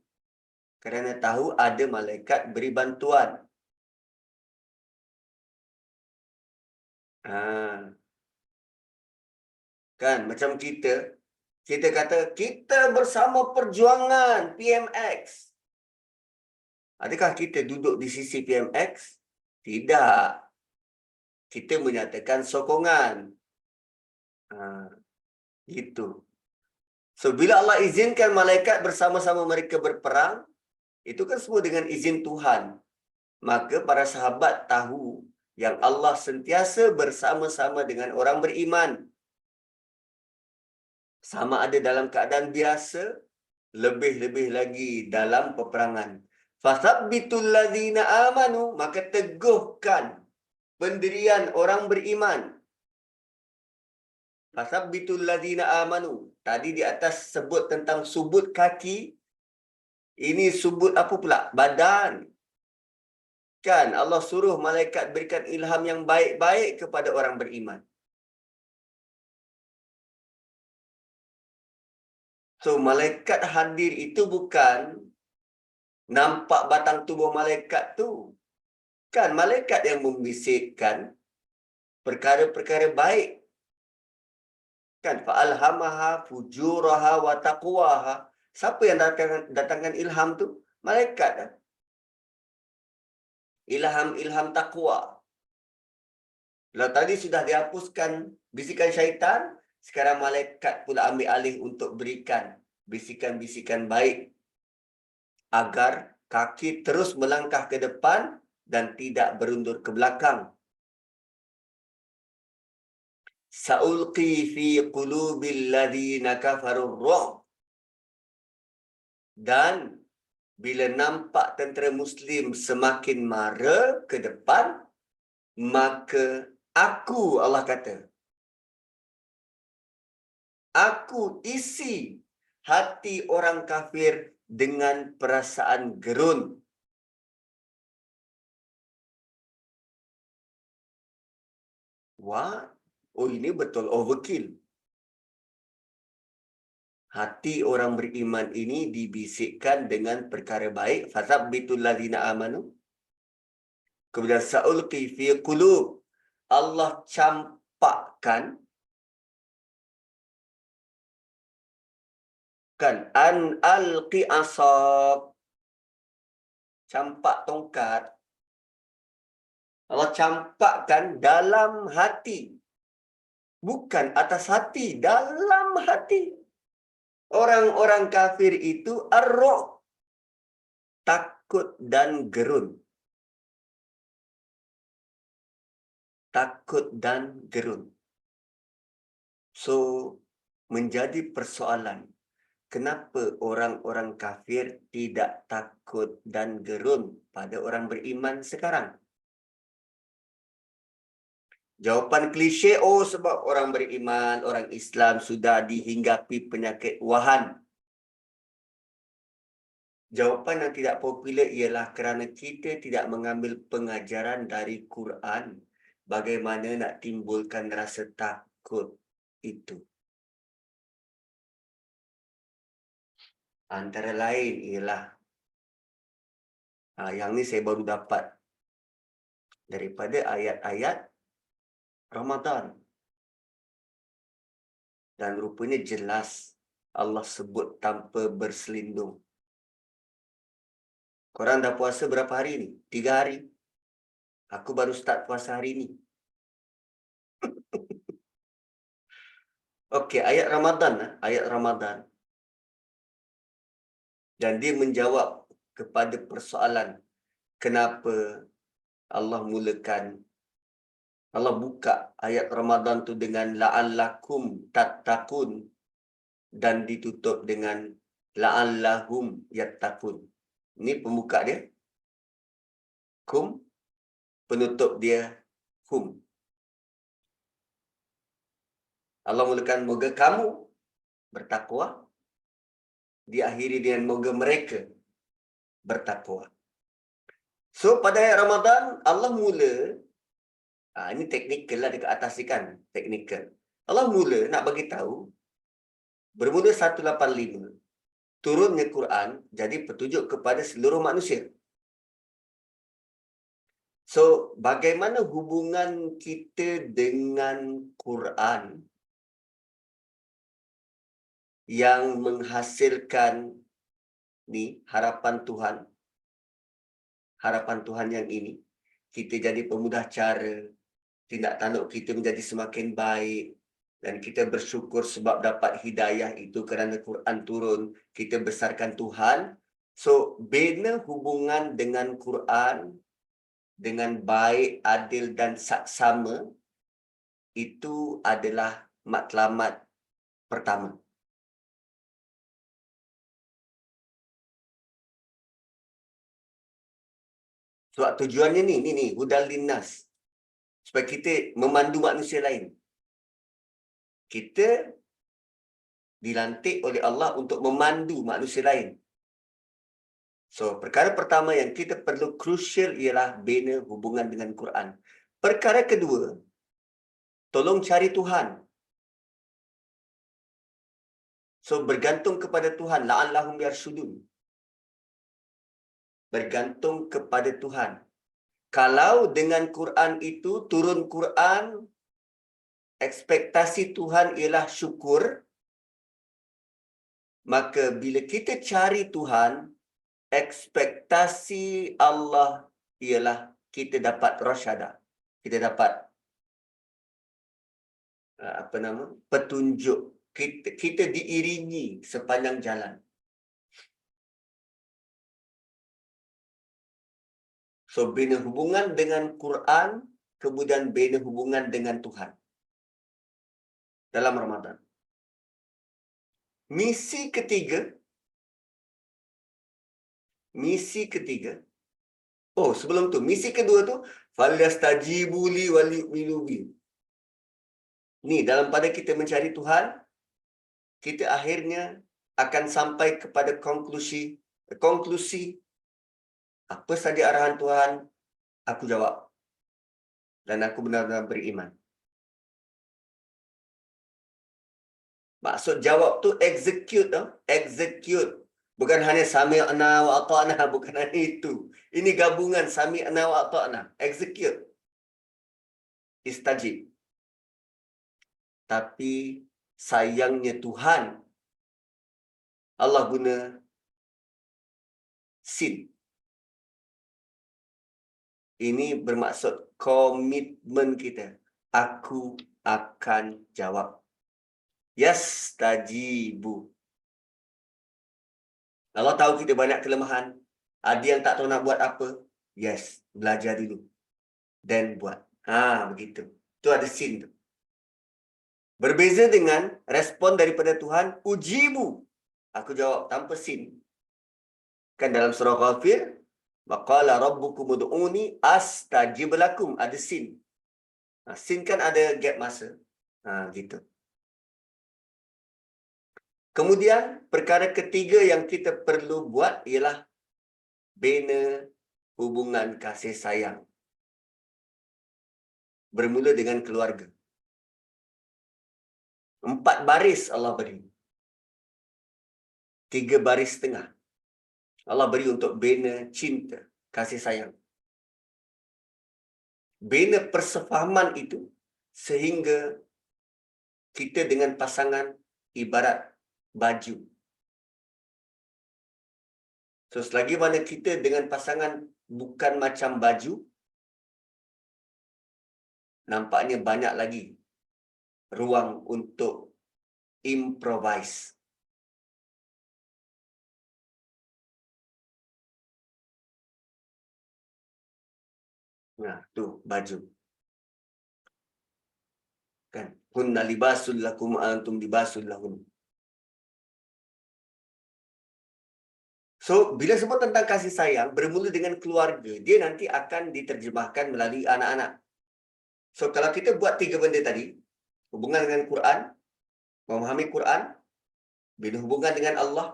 kerana tahu ada malaikat beri bantuan. Kan, macam kita kata kita bersama perjuangan PMX. Adakah kita duduk di sisi PMX? Tidak. Kita menyatakan sokongan. Itu. So, bila Allah izinkan malaikat bersama-sama mereka berperang, itu kan semua dengan izin Tuhan. Maka para sahabat tahu yang Allah sentiasa bersama-sama dengan orang beriman. Sama ada dalam keadaan biasa, lebih-lebih lagi dalam peperangan. Fasabbitul ladzina amanu, maka teguhkan pendirian orang beriman. Fasabbitul ladzina amanu. Tadi di atas sebut tentang subut kaki. Ini subut apa pula? Badan. Kan Allah suruh malaikat berikan ilham yang baik-baik kepada orang beriman. So, malaikat hadir itu bukan nampak batang tubuh malaikat tu. Kan malaikat yang membisikkan perkara-perkara baik. Kan fa'alhamaha fujuraha wa taqwaha. Siapa yang datangkan ilham tu? Malaikat. Ilham takwa. Kalau tadi sudah dihapuskan bisikan syaitan, sekarang malaikat pula ambil alih untuk berikan bisikan-bisikan baik agar kaki terus melangkah ke depan dan tidak berundur ke belakang. Sa'ulqi fi qulubil ladzina kafarur ru'b. Dan bila nampak tentera Muslim semakin mara ke depan, maka aku, Allah kata, aku isi hati orang kafir dengan perasaan gerun. Wah, oh ini betul overkill. Hati orang beriman ini dibisikkan dengan perkara baik. Fasabbitul ladzina amanu. Kemudian sa'ulqi fi qulub. Allah campakkan an alqi asab. Campak tongkat. Allah campakkan dalam hati. Bukan atas hati, dalam hati. Orang-orang kafir itu ar-ru'b, takut dan gerun. Takut dan gerun. So, menjadi persoalan. Kenapa orang-orang kafir tidak takut dan gerun pada orang beriman sekarang? Jawapan klise, oh sebab orang beriman, orang Islam sudah dihinggapi penyakit wahan. Jawapan yang tidak popular ialah kerana kita tidak mengambil pengajaran dari Quran. Bagaimana nak timbulkan rasa takut itu. Antara lain ialah, yang ni saya baru dapat daripada ayat-ayat Ramadan. Dan rupanya jelas Allah sebut tanpa berselindung. Korang dah puasa berapa hari ni? 3 hari. Aku baru start puasa hari ni. Okey, ayat Ramadan. Ayat Ramadan. Dan dia menjawab kepada persoalan kenapa Allah mulakan, Allah buka ayat Ramadan tu dengan la'allakum tattaqun dan ditutup dengan la'allahum yattaqun. Ini pembuka dia. Kum. Penutup dia hum. Allah mulakan moga kamu bertakwa. Diakhiri dengan moga mereka bertakwa. So pada ayat Ramadan Allah mula, ini teknikal lah dekat atas ni kan, teknikal. Allah mula nak bagi tahu bermula 185 turunnya Quran jadi petunjuk kepada seluruh manusia. So bagaimana hubungan kita dengan Quran yang menghasilkan ni harapan Tuhan. Harapan Tuhan yang ini, kita jadi pemudah cara, tindak tanduk kita menjadi semakin baik, dan kita bersyukur sebab dapat hidayah itu kerana Quran turun, kita besarkan Tuhan. So, bina hubungan dengan Quran dengan baik, adil dan saksama, itu adalah matlamat pertama. Sebab tujuannya ni hudal linnas. Supaya kita memandu manusia lain. Kita dilantik oleh Allah untuk memandu manusia lain. So, perkara pertama yang kita perlu crucial ialah bina hubungan dengan Quran. Perkara kedua, tolong cari Tuhan. So bergantung kepada Tuhan. La'allahum yarshudun. Bergantung kepada Tuhan. Kalau dengan Quran itu, turun Quran, ekspektasi Tuhan ialah syukur, maka bila kita cari Tuhan, ekspektasi Allah ialah kita dapat rasyadah. Kita dapat petunjuk. Kita diiringi sepanjang jalan. So, bina hubungan dengan Quran, kemudian bina hubungan dengan Tuhan dalam Ramadan. Misi ketiga. Oh, sebelum tu, misi kedua tu, falyastajibu li wal yu'minu bi. Ni, dalam pada kita mencari Tuhan, kita akhirnya akan sampai kepada konklusi apa saja arahan Tuhan, aku jawab. Dan aku benar-benar beriman. Maksud jawab tu execute. Bukan hanya sami'na wa ata'na, bukan hanya itu. Ini gabungan sami'na wa ata'na. Execute. Istajib. Tapi sayangnya Tuhan, Allah guna sin. Ini bermaksud komitmen kita. Aku akan jawab. Yastajibu. Allah tahu kita banyak kelemahan. Ada yang tak tahu nak buat apa. Yes, belajar dulu. Dan buat. Begitu. Itu ada sin tu. Berbeza dengan respon daripada Tuhan, ujibu. Aku jawab tanpa sin. Kan dalam surah Ghafir, waqala rabbukum ud'uni astajib lakum. Ada sin. Sin kan ada gap masa. Gitu. Kemudian, perkara ketiga yang kita perlu buat ialah bina hubungan kasih sayang. Bermula dengan keluarga. 4 baris Allah beri. 3 baris setengah. Allah beri untuk bina cinta, kasih sayang. Bina persefahaman itu sehingga kita dengan pasangan ibarat baju. So, selagi mana kita dengan pasangan bukan macam baju, nampaknya banyak lagi ruang untuk improvise. Nah, tu baju. Kan? Hunna libasul lakum antum libasul lahun. So, bila sebut tentang kasih sayang, bermula dengan keluarga, dia nanti akan diterjemahkan melalui anak-anak. So, kalau kita buat 3 benda tadi, hubungan dengan Quran, memahami Quran, bina hubungan dengan Allah,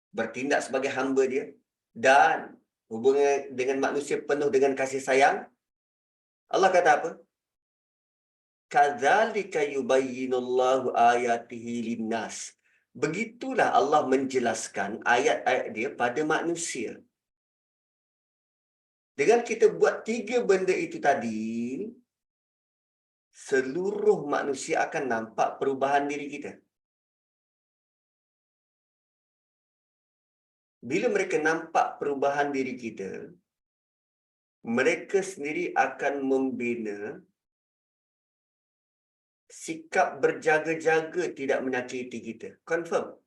bertindak sebagai hamba dia, dan hubungan dengan manusia penuh dengan kasih sayang, Allah kata apa? Kadzalika yubayyinullahu ayatihi linnas. Begitulah Allah menjelaskan ayat-ayat dia pada manusia. Dengan kita buat 3 benda itu tadi, seluruh manusia akan nampak perubahan diri kita. Bila mereka nampak perubahan diri kita, mereka sendiri akan membina sikap berjaga-jaga tidak menyakiti kita. Confirm.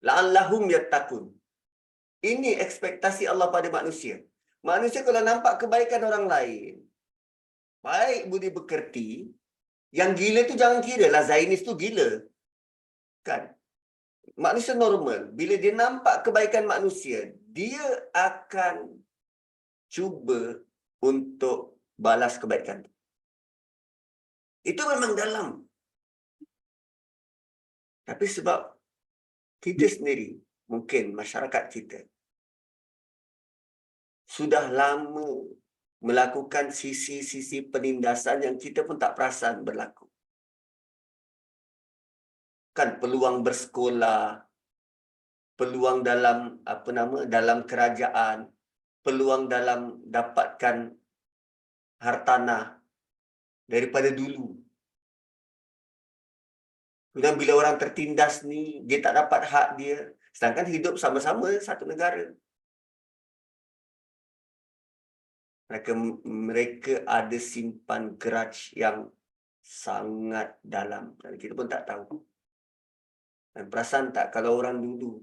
La'allahum yattaqun. Ini ekspektasi Allah pada manusia. Manusia kalau nampak kebaikan orang lain, baik budi bekerti, yang gila tu jangan kira lah Zainis tu gila. Kan? Manusia normal, bila dia nampak kebaikan manusia, dia akan cuba untuk balas kebaikan. Itu memang dalam. Tapi sebab kita sendiri, mungkin masyarakat kita, sudah lama melakukan sisi-sisi penindasan yang kita pun tak perasan berlaku. Kan peluang bersekolah, peluang dalam dalam kerajaan, peluang dalam dapatkan hartanah daripada dulu. Dan bila orang tertindas ni, dia tak dapat hak dia. Sedangkan hidup sama-sama satu negara. Mereka ada simpan grudge yang sangat dalam. Dan kita pun tak tahu. Dan perasan tak kalau orang dulu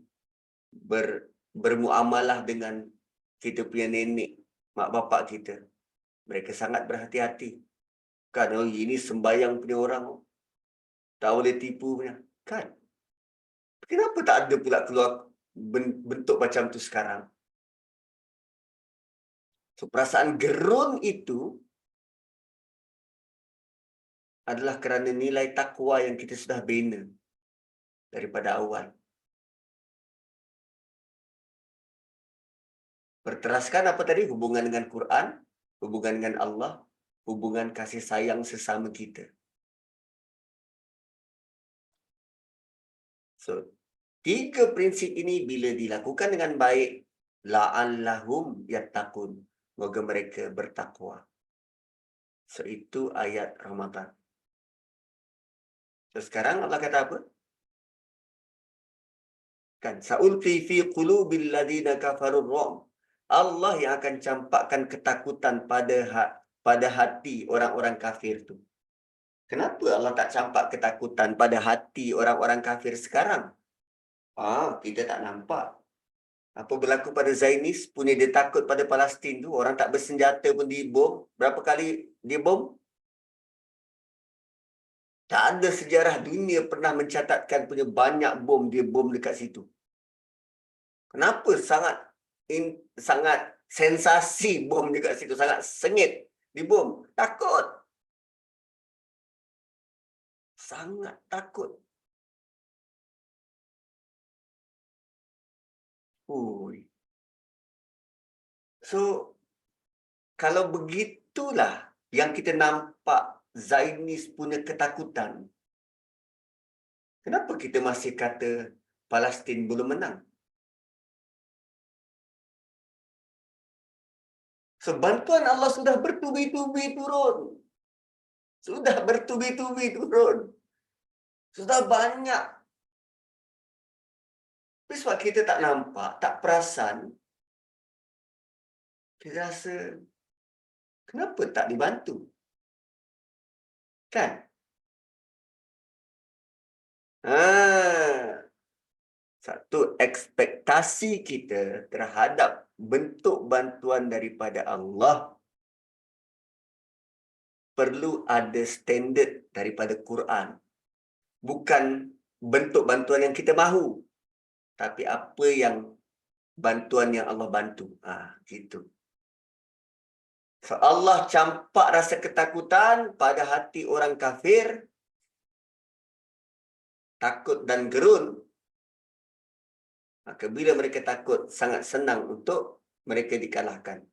bermuamalah dengan kita punya nenek, mak bapak kita. Mereka sangat berhati-hati. Kan, oh, ini sembayang punya orang. Tak boleh tipu punya. Kan? Kenapa tak ada pula keluar bentuk macam tu sekarang? So, perasaan gerun itu adalah kerana nilai takwa yang kita sudah bina daripada awal. Berteraskan apa tadi? Hubungan dengan Quran, hubungan dengan Allah, hubungan kasih sayang sesama kita. So, 3 prinsip ini bila dilakukan dengan baik, la'allahum yattaqun. Moga mereka bertakwa. So, itu ayat Ramadan. So, sekarang Allah kata apa? Kan, sa'ulqi fi qulubil ladina kafarur ru'b. Allah yang akan campakkan ketakutan pada hati orang-orang kafir tu. Kenapa Allah tak campak ketakutan pada hati orang-orang kafir sekarang? Kita tak nampak. Apa berlaku pada Zionis, punya dia takut pada Palestin tu, orang tak bersenjata pun dibom. Berapa kali dia bom? Tak ada sejarah dunia pernah mencatatkan punya banyak bom dia bom dekat situ. Kenapa sangat sensasi bom dekat situ, sangat sengit dibom? Takut. Sangat takut. Ui. So, kalau begitulah yang kita nampak Zionis punya ketakutan, kenapa kita masih kata Palestin belum menang? So, bantuan Allah sudah bertubi-tubi turun. Sudah bertubi-tubi turun. Sudah banyak. Tapi sebab kita tak nampak, tak perasan, kita rasa, kenapa tak dibantu? Kan? Satu ekspektasi kita terhadap bentuk bantuan daripada Allah perlu ada standard daripada Quran. Bukan bentuk bantuan yang kita mahu, tapi apa yang bantuan yang Allah bantu. Gitu. So, Allah campak rasa ketakutan pada hati orang kafir, takut dan gerun. Maka bila mereka takut, sangat senang untuk mereka dikalahkan.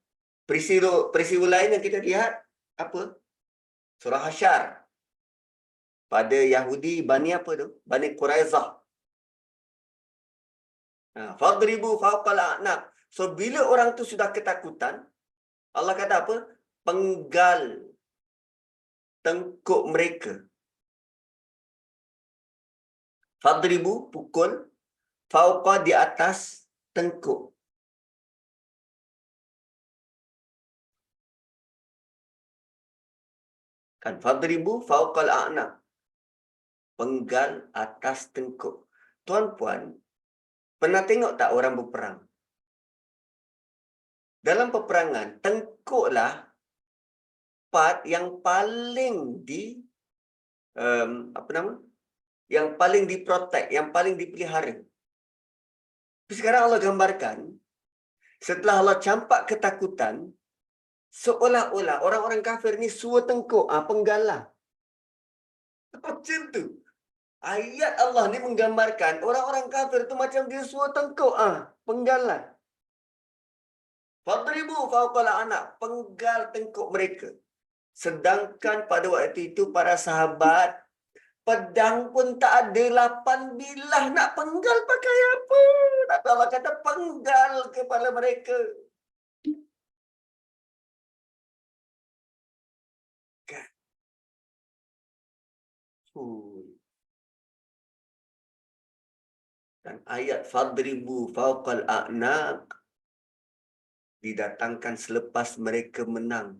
Peristiwa lain yang kita lihat, apa? Surah Hasyar. Pada Yahudi, Bani apa tu? Bani Quraizah. Fadribu fawqal a'naq. So, bila orang tu sudah ketakutan, Allah kata apa? Penggal tengkuk mereka. Fadribu, pukul. Fawqa, di atas tengkuk. Kan, fadribu fawqal a'naq. Penggal atas tengkuk. Tuan-puan, pernah tengok tak orang berperang? Dalam peperangan, tengkuklah part yang paling yang paling diprotek, yang paling dipelihara. Tapi sekarang Allah gambarkan, setelah Allah campak ketakutan, seolah-olah orang-orang kafir ni suruh tengkuk, penggal lah. Macam tu. Ayat Allah ni menggambarkan orang-orang kafir tu macam dia suruh tengkuk, penggal lah. Fadribu fawqal a'naq, penggal tengkuk mereka. Sedangkan pada waktu itu para sahabat, Pedang pun tak ada 8 bilah. Nak penggal pakai apa? Tapi Allah kata penggal kepala mereka. Kan? Dan ayat fadribu fawqal a'naq didatangkan selepas mereka menang.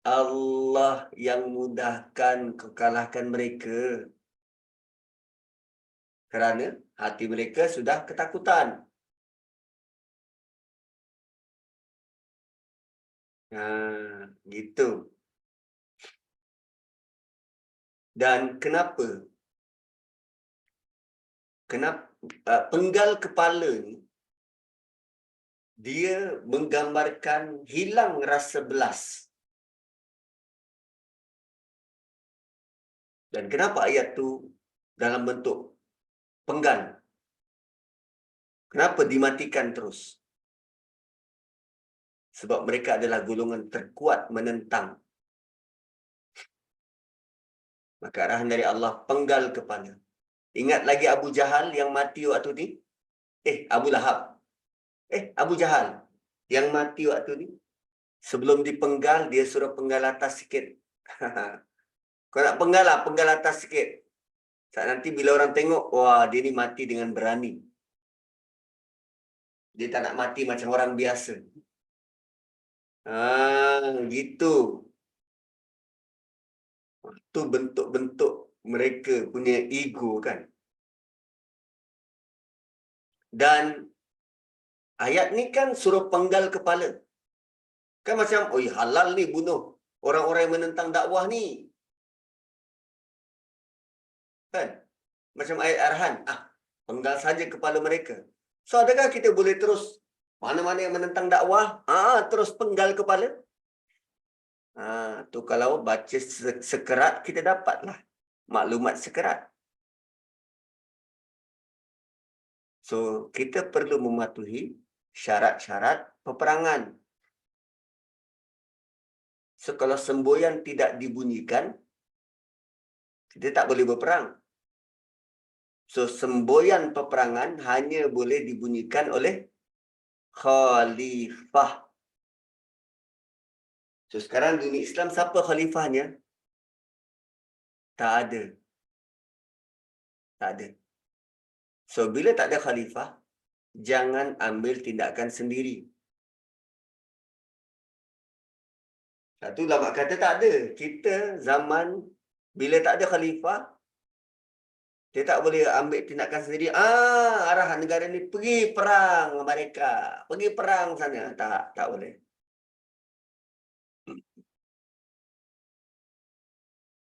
Allah yang mudahkan kekalahkan mereka. Kerana hati mereka sudah ketakutan. Gitu. Dan kenapa? Penggal kepala ni dia menggambarkan hilang rasa belas. Dan kenapa ayat tu dalam bentuk penggal? Kenapa dimatikan terus? Sebab mereka adalah golongan terkuat menentang. Maka arahan dari Allah, penggal kepala. Ingat lagi Abu Jahal yang mati waktu ni? Abu Lahab. Abu Jahal yang mati waktu ni. Sebelum dipenggal, dia suruh penggal atas sikit. Kau nak penggal lah, penggal atas sikit. Saat nanti bila orang tengok, wah dia ni mati dengan berani. Dia tak nak mati macam orang biasa. Gitu. Itu bentuk-bentuk mereka punya ego kan. Dan ayat ni kan suruh penggal kepala. Kan macam, halal ni bunuh orang-orang yang menentang dakwah ni. Kan? Macam ayat arahan, penggal saja kepala mereka. So adakah kita boleh terus mana-mana yang menentang dakwah, terus penggal kepala? Tu kalau baca sekerat kita dapatlah maklumat sekerat. So kita perlu mematuhi syarat-syarat peperangan. So kalau semboyan tidak dibunyikan, kita tak boleh berperang. So semboyan peperangan hanya boleh dibunyikan oleh khalifah. So sekarang dunia Islam siapa khalifahnya? Tak ada. Tak ada. So bila tak ada khalifah, jangan ambil tindakan sendiri. Satu ulama kata tak ada. Kita zaman bila tak ada khalifah, dia tak boleh ambil tindakan sendiri. Arahan negara ni pergi perang mereka. Pergi perang sana. Tak boleh.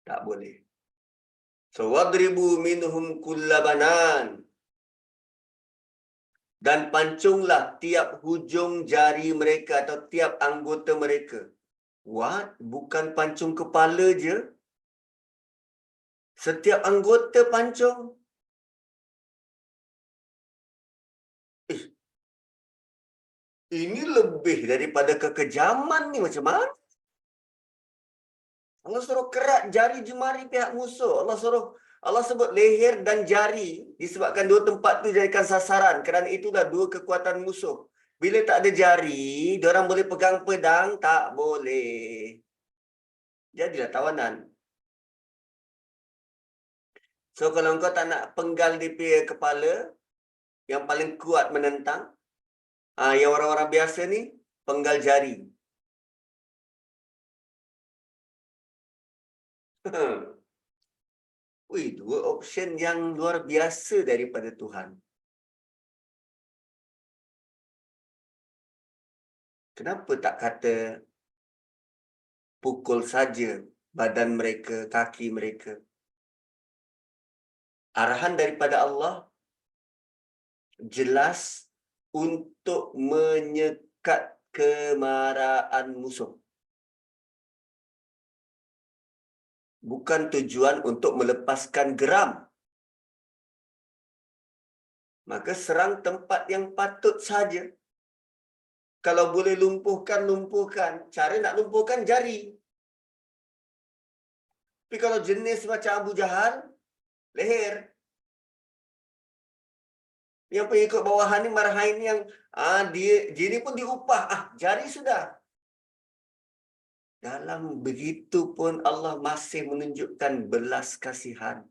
Tak boleh. So wadribu minhum kullabanan. Dan pancunglah tiap hujung jari mereka atau tiap anggota mereka. What? Bukan pancung kepala je? Setiap anggota pancung? Ini lebih daripada kekejaman ni macam mana? Allah suruh kerat jari jemari pihak musuh. Allah sebut leher dan jari disebabkan dua tempat tu jadikan sasaran. Kerana itulah dua kekuatan musuh. Bila tak ada jari, diorang boleh pegang pedang? Tak boleh. Jadilah tawanan. So kalau engkau tak nak penggal di pihak kepala, yang paling kuat menentang, yang orang-orang biasa ni, penggal jari. Dua option yang luar biasa daripada Tuhan. Kenapa tak kata pukul saja badan mereka, kaki mereka? Arahan daripada Allah jelas untuk menyekat kemarahan musuh. Bukan tujuan untuk melepaskan geram. Maka serang tempat yang patut saja. Kalau boleh lumpuhkan, lumpuhkan. Cara nak lumpuhkan jari. Tapi kalau jenis macam Abu Jahal, Leher. Yang pengikut bawahan ni marahin yang dia ni pun diupah. Jari sudah. Dalam begitu pun Allah masih menunjukkan belas kasihan.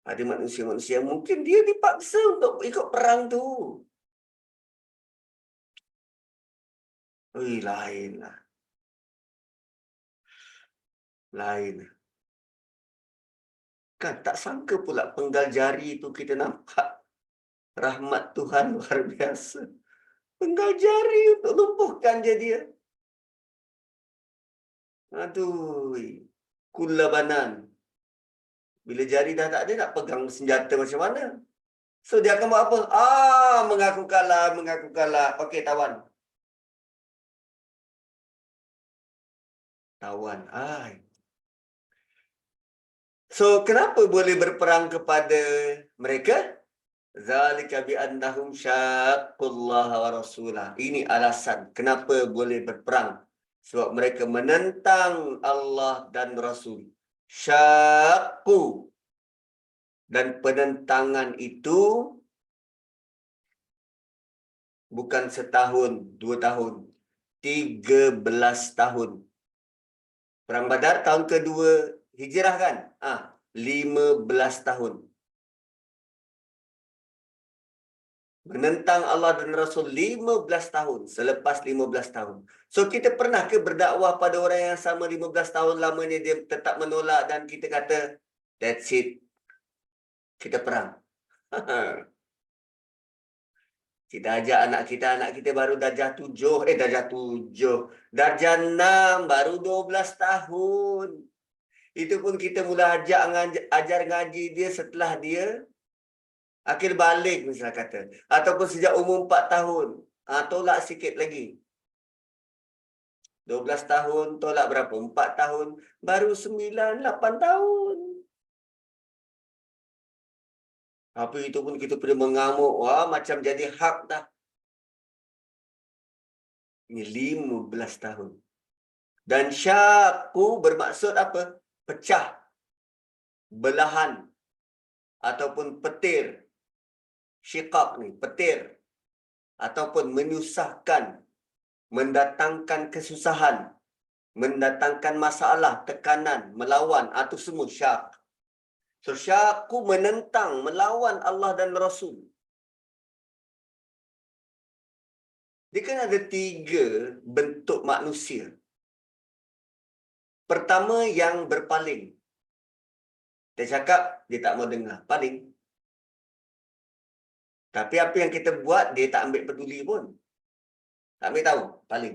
Ada manusia-manusia mungkin dia dipaksa untuk ikut perang tu. Lainlah. Lain. Kan tak sangka pula penggal jari tu kita nampak. Rahmat Tuhan luar biasa. Penggal jari untuk lumpuhkan je dia. Aduh. Kulabanan. Bila jari dah tak ada, nak pegang senjata macam mana? So, dia akan buat apa? Mengaku kalah. Okey, tawan. Tawan. So, kenapa boleh berperang kepada mereka? Zalika bi annahum syaqqullaha wa rasulah. Ini alasan kenapa boleh berperang. Sebab mereka menentang Allah dan Rasul. Syaqqu. Dan penentangan itu bukan setahun, 2 tahun. 13 tahun. Perang Badar tahun kedua Hijrah kan? 15 tahun. Menentang Allah dan Rasul 15 tahun. Selepas 15 tahun. So, kita pernah ke berdakwah pada orang yang sama 15 tahun lamanya dia tetap menolak dan kita kata, that's it. Kita perang. Kita ajak anak kita baru darjah 7. Darjah 7. Darjah 6 baru 12 tahun. Itu pun kita mula ajar ngaji dia setelah dia akhir balik misalnya kata. Ataupun sejak umur 4 tahun. Tolak sikit lagi. 12 tahun, tolak berapa? 4 tahun. Baru 9, 8 tahun. Apa itu pun kita pergi mengamuk. Macam jadi hak dah. Ini 15 tahun. Dan syaqqu bermaksud apa? Pecah. Belahan. Ataupun petir. Syiqaq ni, petir. Ataupun menyusahkan. Mendatangkan kesusahan. Mendatangkan masalah, tekanan, melawan. Itu semua syaq. So, syaqqu menentang, melawan Allah dan Rasul. Dia kan ada 3 bentuk manusia. Pertama, yang berpaling. Dia cakap, dia tak mau dengar. Paling. Tapi apa yang kita buat, dia tak ambil peduli pun. Tak ambil tahu. Paling.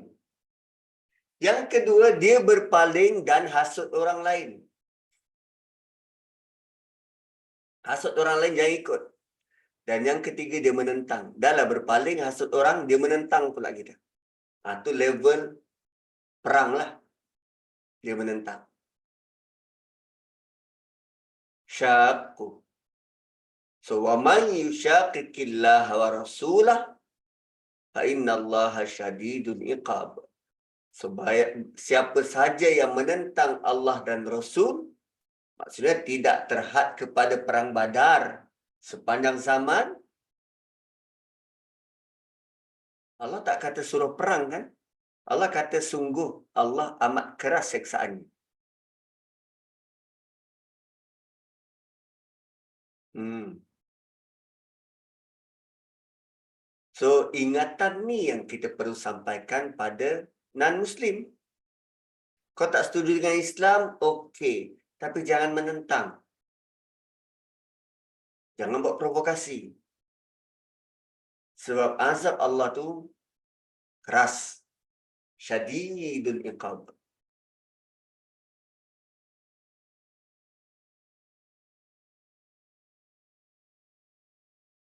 Yang kedua, dia berpaling dan hasut orang lain. Hasut orang lain jangan ikut. Dan yang ketiga, dia menentang. Dahlah berpaling, hasut orang, dia menentang pula kita. Itu level perang lah. Dia menentang. Syaqqu. So, wa man yushaqiqillaha wa rasulah fa innallaha syadidul iqab. So, siapa saja yang menentang Allah dan Rasul, maksudnya tidak terhad kepada perang Badar sepanjang zaman. Allah tak kata suruh perang kan? Allah kata sungguh Allah amat keras seksaannya. So, ingatan ni yang kita perlu sampaikan pada non-Muslim. Kau tak setuju dengan Islam, okey. Tapi jangan menentang. Jangan buat provokasi. Sebab azab Allah tu keras. Syadidul iqab.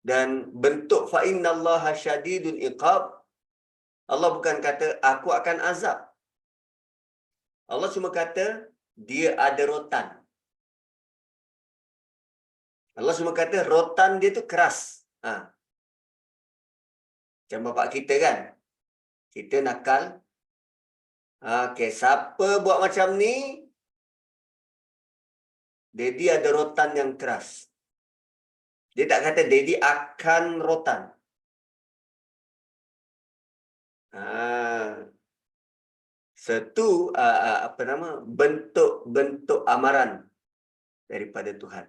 Dan bentuk fa innallaha syadidul iqab, Allah bukan kata aku akan azab. Allah cuma kata dia ada rotan. Allah cuma kata rotan dia tu keras. Macam bapak kita kan. Kita nakal. Okey, siapa buat macam ni? Daddy ada rotan yang keras. Dia tak kata Daddy akan rotan. Satu bentuk amaran daripada Tuhan.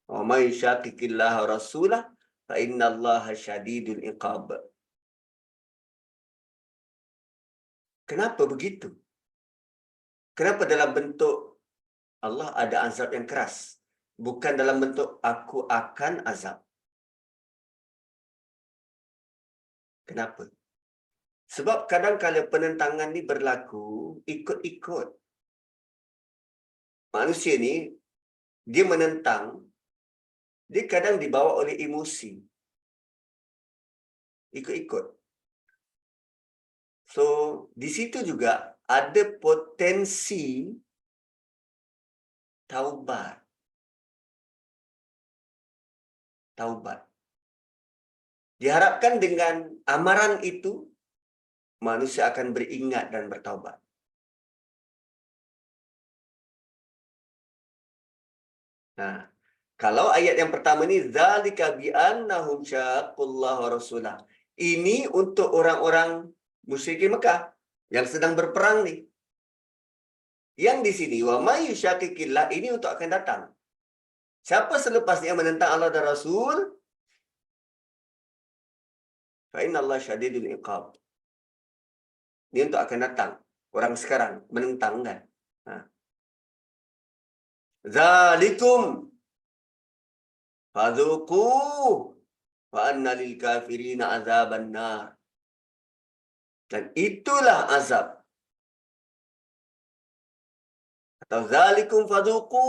Wa may syaqiqillah wa rasulah fa innallaha syadidul iqab. Kenapa begitu? Kenapa dalam bentuk Allah ada azab yang keras? Bukan dalam bentuk aku akan azab. Kenapa? Sebab kadang-kadang penentangan ni berlaku ikut-ikut. Manusia ni, dia menentang, dia kadang dibawa oleh emosi. Ikut-ikut. So, di situ juga ada potensi taubat. Taubat. Diharapkan dengan amaran itu, manusia akan beringat dan bertaubat. Nah, kalau ayat yang pertama ni, zalika bi annahum syaqullaha wa rasulah. Ini untuk orang-orang musyrikin Mekah yang sedang berperang ni. Yang di sini, wa may yushaqiqillah, ini untuk akan datang. Siapa selepasnya menentang Allah dan Rasul? Fa innallaha syadidul iqab. Ini untuk akan datang. Orang sekarang menentang kan? Zalikum fadzuqu wa anna lil kafirina azaban nar. Dan itulah azab. Atau zalikum fadzuqu.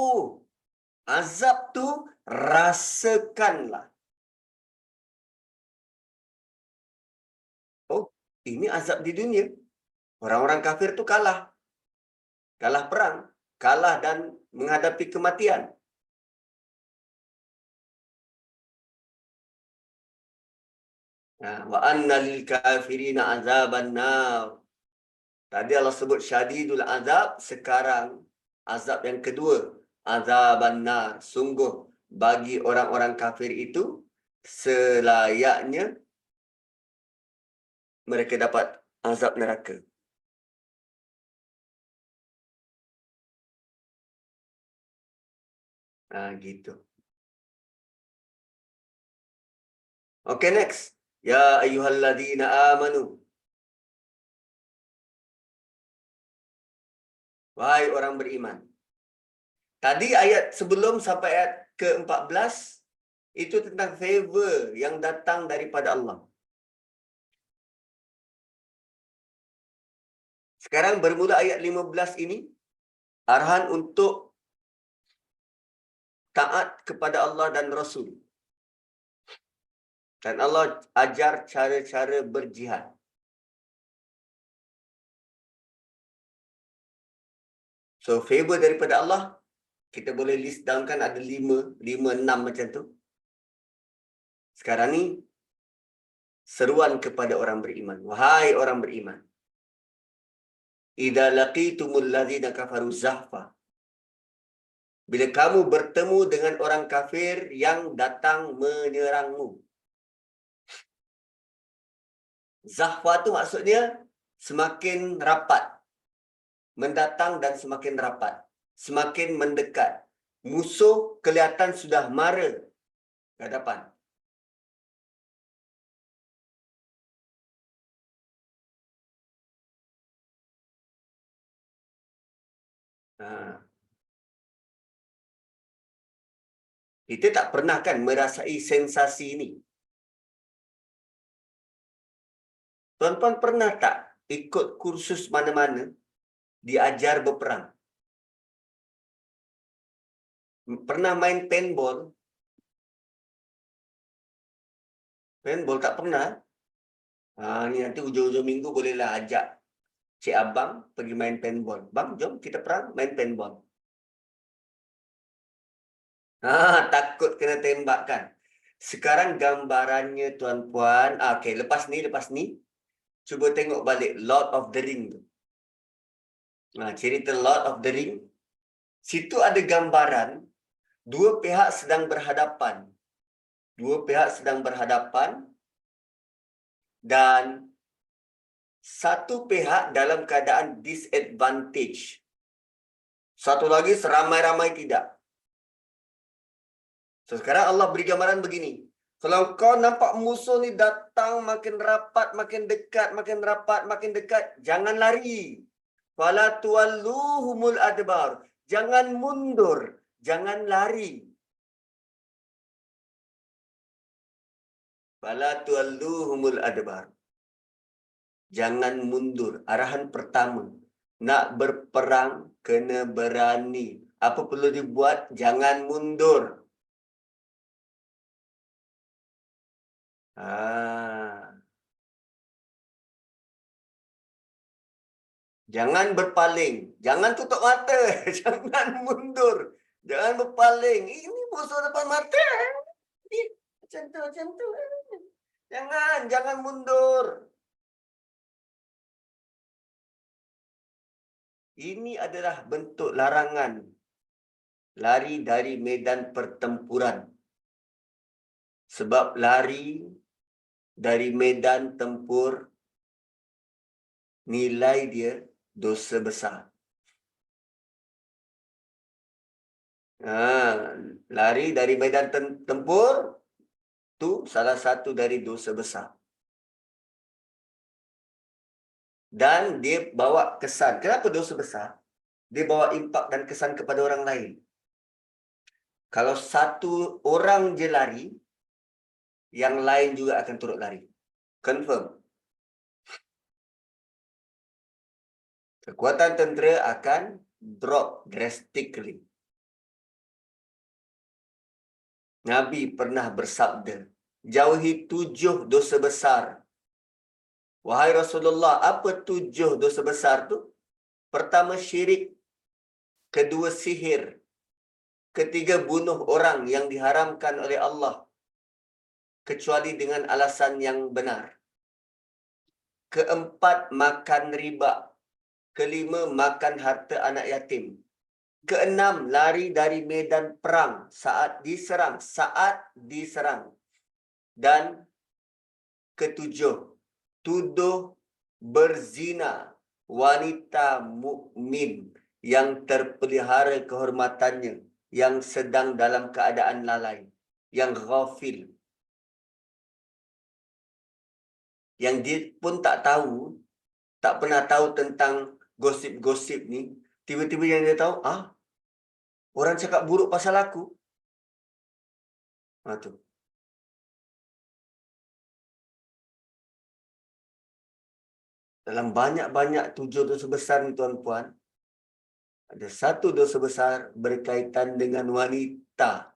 Azab tu rasakanlah. Oh, ini azab di dunia. Orang-orang kafir tu kalah. Kalah perang. Kalah dan menghadapi kematian. Wa anna lil kafirina azaban nar. Tadi Allah sebut syadidul azab, sekarang azab yang kedua, azaban nar. Sungguh bagi orang-orang kafir itu selayaknya mereka dapat azab neraka. Gitu. Okay, next. Ya ayyuhalladzina amanu. Wahai orang beriman. Tadi ayat sebelum sampai ayat ke-14, itu tentang favor yang datang daripada Allah. Sekarang bermula ayat 15 ini, arahan untuk taat kepada Allah dan Rasul. Dan Allah ajar cara-cara berjihad. So, favor daripada Allah, kita boleh list down kan ada 5, 6 macam tu. Sekarang ni, seruan kepada orang beriman. Wahai orang beriman. Idza laqitumul ladzina kafaru zahfa. Bila kamu bertemu dengan orang kafir yang datang menyerangmu. Zahfa tu maksudnya semakin rapat. Mendatang dan semakin rapat. Semakin mendekat. Musuh kelihatan sudah mara ke hadapan. Kita tak pernah kan merasai sensasi ini. Tuan-tuan pernah tak ikut kursus mana-mana diajar berperang? Pernah main paintball? Paintball tak pernah? Ni nanti hujung-hujung minggu bolehlah ajak cik abang pergi main paintball. Bang, jom kita perang main paintball. Takut kena tembak kan? Sekarang gambarannya tuan-puan. Okey, lepas ni. Cuba tengok balik Lord of the Ring tu. Cerita Lord of the Ring. Situ ada gambaran dua pihak sedang berhadapan. Dua pihak sedang berhadapan dan satu pihak dalam keadaan disadvantage. Satu lagi seramai-ramai tidak. So, sekarang Allah beri gambaran begini. Kalau kau nampak musuh ni datang makin rapat, makin dekat, makin rapat, makin dekat, jangan lari. Fala tuwalluhumul adbar. Jangan mundur, jangan lari. Fala tuwalluhumul adbar. Jangan mundur. Arahan pertama, nak berperang kena berani. Apa perlu dibuat? Jangan mundur. Jangan berpaling. Jangan tutup mata. Jangan mundur. Jangan berpaling. Ini musuh depan mata. Macam tu, macam tu. Jangan mundur. Ini adalah bentuk larangan lari dari medan pertempuran. Sebab lari dari medan tempur, nilai dia dosa besar. Lari dari medan tempur, itu salah satu dari dosa besar. Dan dia bawa kesan. Kenapa dosa besar? Dia bawa impak dan kesan kepada orang lain. Kalau satu orang je lari, yang lain juga akan turut lari. Confirm. Kekuatan tentera akan drop drastically. Nabi pernah bersabda, jauhi 7 dosa besar. Wahai Rasulullah, apa 7 dosa besar tu? Pertama, syirik. Kedua, sihir. Ketiga, bunuh orang yang diharamkan oleh Allah, kecuali dengan alasan yang benar. Keempat, makan riba. Kelima, makan harta anak yatim. Keenam, lari dari medan perang saat diserang. Dan ketujuh, tuduh berzina wanita mukmin yang terpelihara kehormatannya, yang sedang dalam keadaan lalai, yang ghafil, yang dia pun tak tahu, tak pernah tahu tentang gosip-gosip ni. Tiba-tiba yang dia tahu, orang cakap buruk pasal aku. Tu. Dalam banyak-banyak 7 dosa besar ni tuan-puan, ada satu dosa besar berkaitan dengan wanita.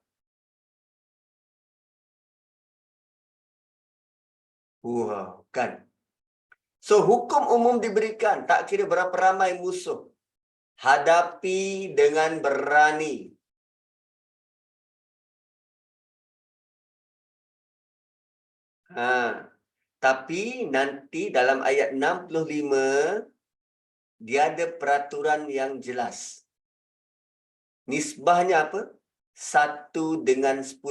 Wow, kan? So, hukum umum diberikan, tak kira berapa ramai musuh. Hadapi dengan berani. Tapi nanti dalam ayat 65, dia ada peraturan yang jelas. Nisbahnya apa? 1 dengan 10.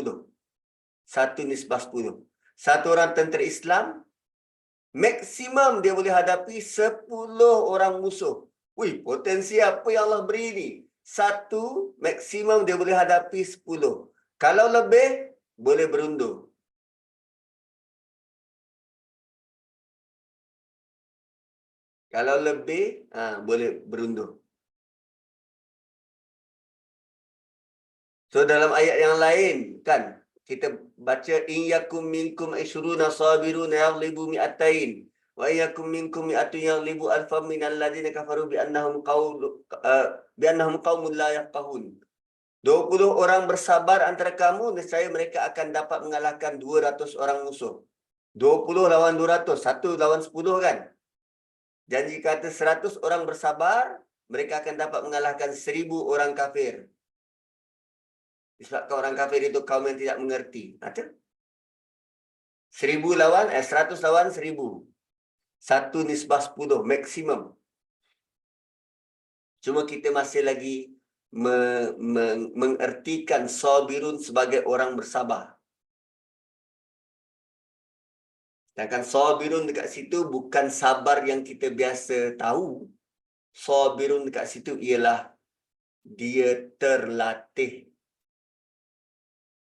1 nisbah 10. Satu orang tentera Islam, maksimum dia boleh hadapi 10 orang musuh. Wih, potensi apa yang Allah beri ni? 1, maksimum dia boleh hadapi 10. Kalau lebih, boleh berundur. Kalau lebih, boleh berundur. So, dalam ayat yang lain, kan, kita baca, in yakum minkum ishruna sabiruna yaghlibu mi'atain. Wa yakum minkum mi'atun yaghlibu alfam minal ladina kafaru bi'annahum qaumun la yafqahun. 20 orang bersabar antara kamu, nescaya mereka akan dapat mengalahkan 200 orang musuh. 20 lawan 200, 1 lawan 10 kan? Janji kata 100 orang bersabar, mereka akan dapat mengalahkan 1000 orang kafir. Disebabkan orang kafir itu kaum yang tidak mengerti. 100 lawan 1000. 1 nisbah 10, maksimum. Cuma kita masih lagi mengertikan sabirun sebagai orang bersabar. Sedangkan sabirun dekat situ bukan sabar yang kita biasa tahu. Sabirun dekat situ ialah dia terlatih.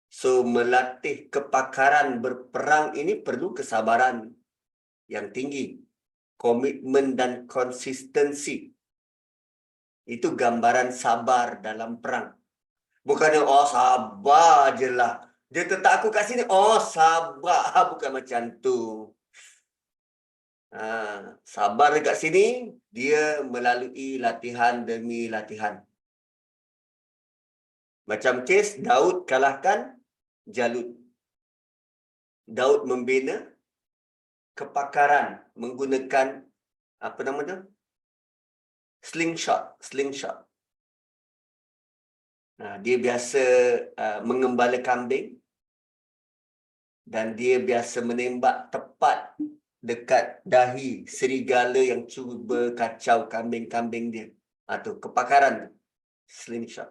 So, melatih kepakaran berperang ini perlu kesabaran yang tinggi. Komitmen dan konsistensi. Itu gambaran sabar dalam perang. Bukannya, oh sabar je lah. Dia letak aku kat sini, oh sabar. Bukan macam tu. Sabar dekat sini, dia melalui latihan demi latihan. Macam kes Daud kalahkan Jalut. Daud membina kepakaran menggunakan apa nama tu? Slingshot. Dia biasa mengembala kambing dan dia biasa menembak tepat dekat dahi serigala yang cuba kacau kambing-kambing dia. Tu kepakaran tu. Slingshot.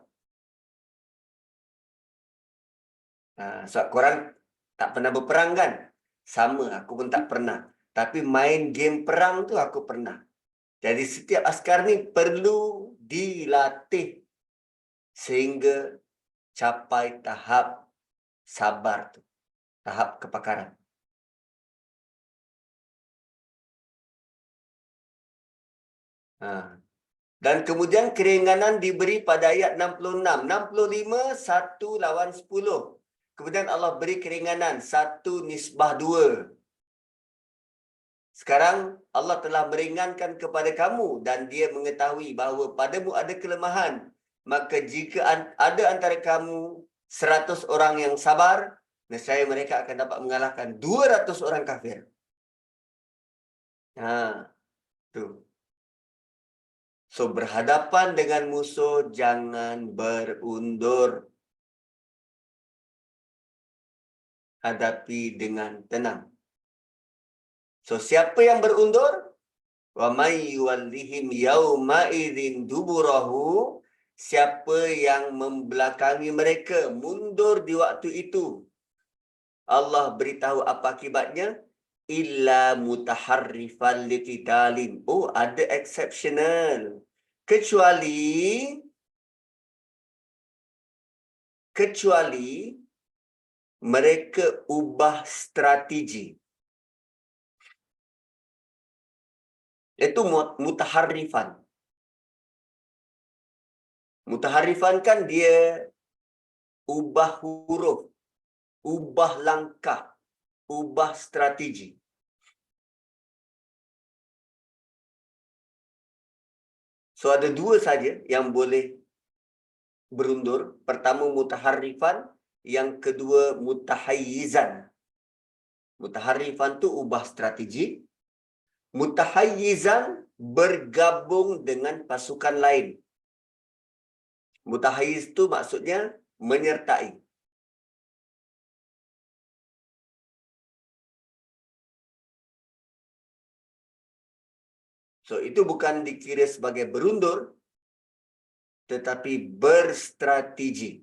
Sebab korang tak pernah berperang kan? Sama, aku pun tak pernah. Tapi main game perang tu aku pernah. Jadi setiap askar ni perlu dilatih sehingga capai tahap sabar tu. Tahap kepakaran. Dan kemudian keringanan diberi pada ayat 66. 65, 1 lawan 10. Kemudian Allah beri keringanan 1:2. Sekarang Allah telah meringankan kepada kamu dan dia mengetahui bahawa padamu ada kelemahan. Maka jika ada antara kamu 100 orang yang sabar, nescaya mereka akan dapat mengalahkan 200 orang kafir. Tu. So, berhadapan dengan musuh, jangan berundur. Hadapi dengan tenang. So, siapa yang berundur? Wa may yuwallihim yauma idzin duburahu. Siapa yang membelakangi mereka, mundur di waktu itu. Allah beritahu apa akibatnya? Illa mutaharrifan liqitalin. Oh, ada exceptional. Kecuali mereka ubah strategi. Itu mutaharrifan. Mutaharrifan kan dia ubah huruf, ubah langkah, ubah strategi. So, ada dua saja yang boleh berundur. Pertama mutaharrifan, yang kedua mutahayyizan. Mutaharrifan tu ubah strategi. Mutahayyizan bergabung dengan pasukan lain. Mutahayyiz tu maksudnya menyertai. So, itu bukan dikira sebagai berundur, tetapi berstrategi.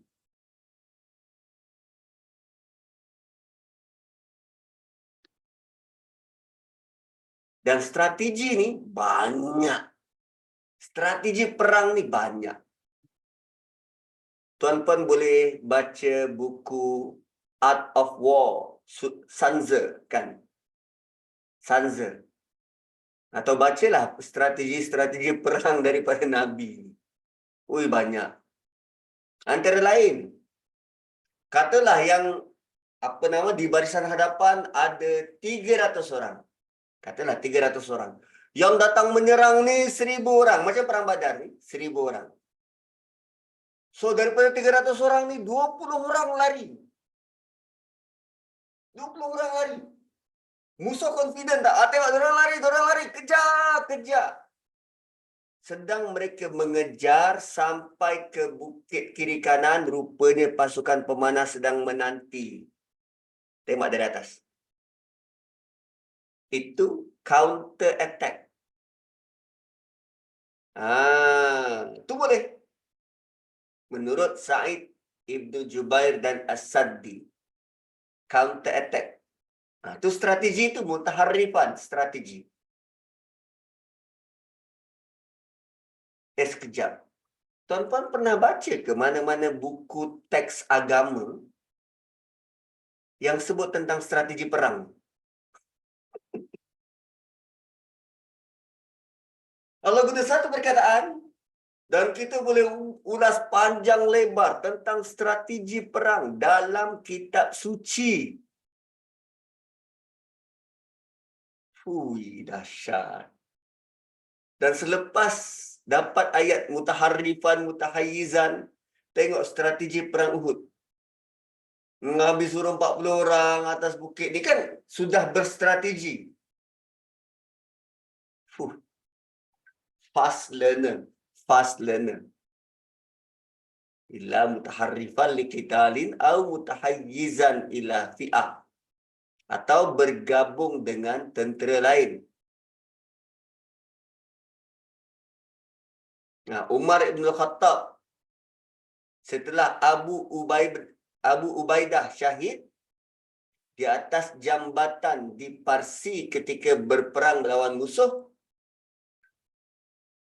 Dan strategi ni banyak. Strategi perang ni banyak. Tuan-puan boleh baca buku Art of War, Sun Tzu kan? Sun Tzu. Atau bacalah strategi-strategi perang daripada Nabi. Ui, banyak. Antara lain, katalah yang di barisan hadapan ada 300 orang. Katalah 300 orang. Yang datang menyerang ni 1000 orang. Macam perang Badar ni, 1000 orang. So, daripada 300 orang ni, 20 orang lari. 20 orang lari. Musuh confident tak? Tengok, diorang lari. Kejar. Sedang mereka mengejar sampai ke bukit kiri kanan, rupanya pasukan pemanah sedang menanti. Tengok dari atas. Itu counter attack. Itu boleh. menurut Sa'id Ibnu Jubair dan As-Saddi, counter attack. Itu strategi itu mutaharrifan, strategi. Sekejap. Tuan-tuan pernah baca ke mana-mana buku teks agama yang sebut tentang strategi perang? Allah guna satu perkataan dan kita boleh ulas panjang lebar tentang strategi perang dalam kitab suci. Fui, dahsyat. Dan selepas dapat ayat mutaharrifan, mutahayyizan, tengok strategi perang Uhud. Habis suruh 40 orang atas bukit ni kan sudah berstrategi. Fast learner. Fast learner. Illa mutaharrifan liqitalin au mutahayyizan ila fi'ah. Atau bergabung dengan tentera lain. Nah, Umar Ibn Khattab setelah Abu Ubaidah syahid di atas jambatan di Parsi ketika berperang melawan musuh,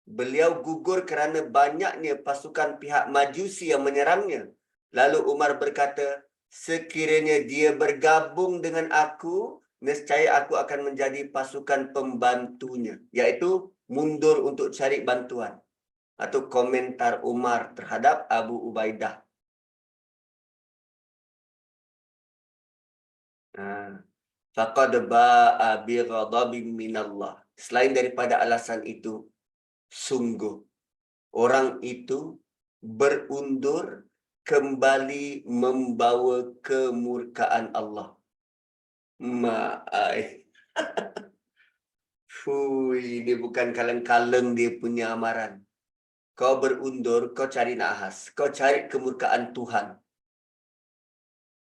beliau gugur kerana banyaknya pasukan pihak Majusi yang menyerangnya. Lalu Umar berkata, sekiranya dia bergabung dengan aku, nescaya aku akan menjadi pasukan pembantunya. Iaitu mundur untuk cari bantuan. Atau komentar Umar terhadap Abu Ubaidah. Faqad ba'a bi ghadabin minallah. Selain daripada alasan itu, sungguh orang itu berundur kembali membawa kemurkaan Allah. Ma'ai. Ini bukan kaleng-kaleng dia punya amaran. Kau berundur, kau cari nahas. Kau cari kemurkaan Tuhan.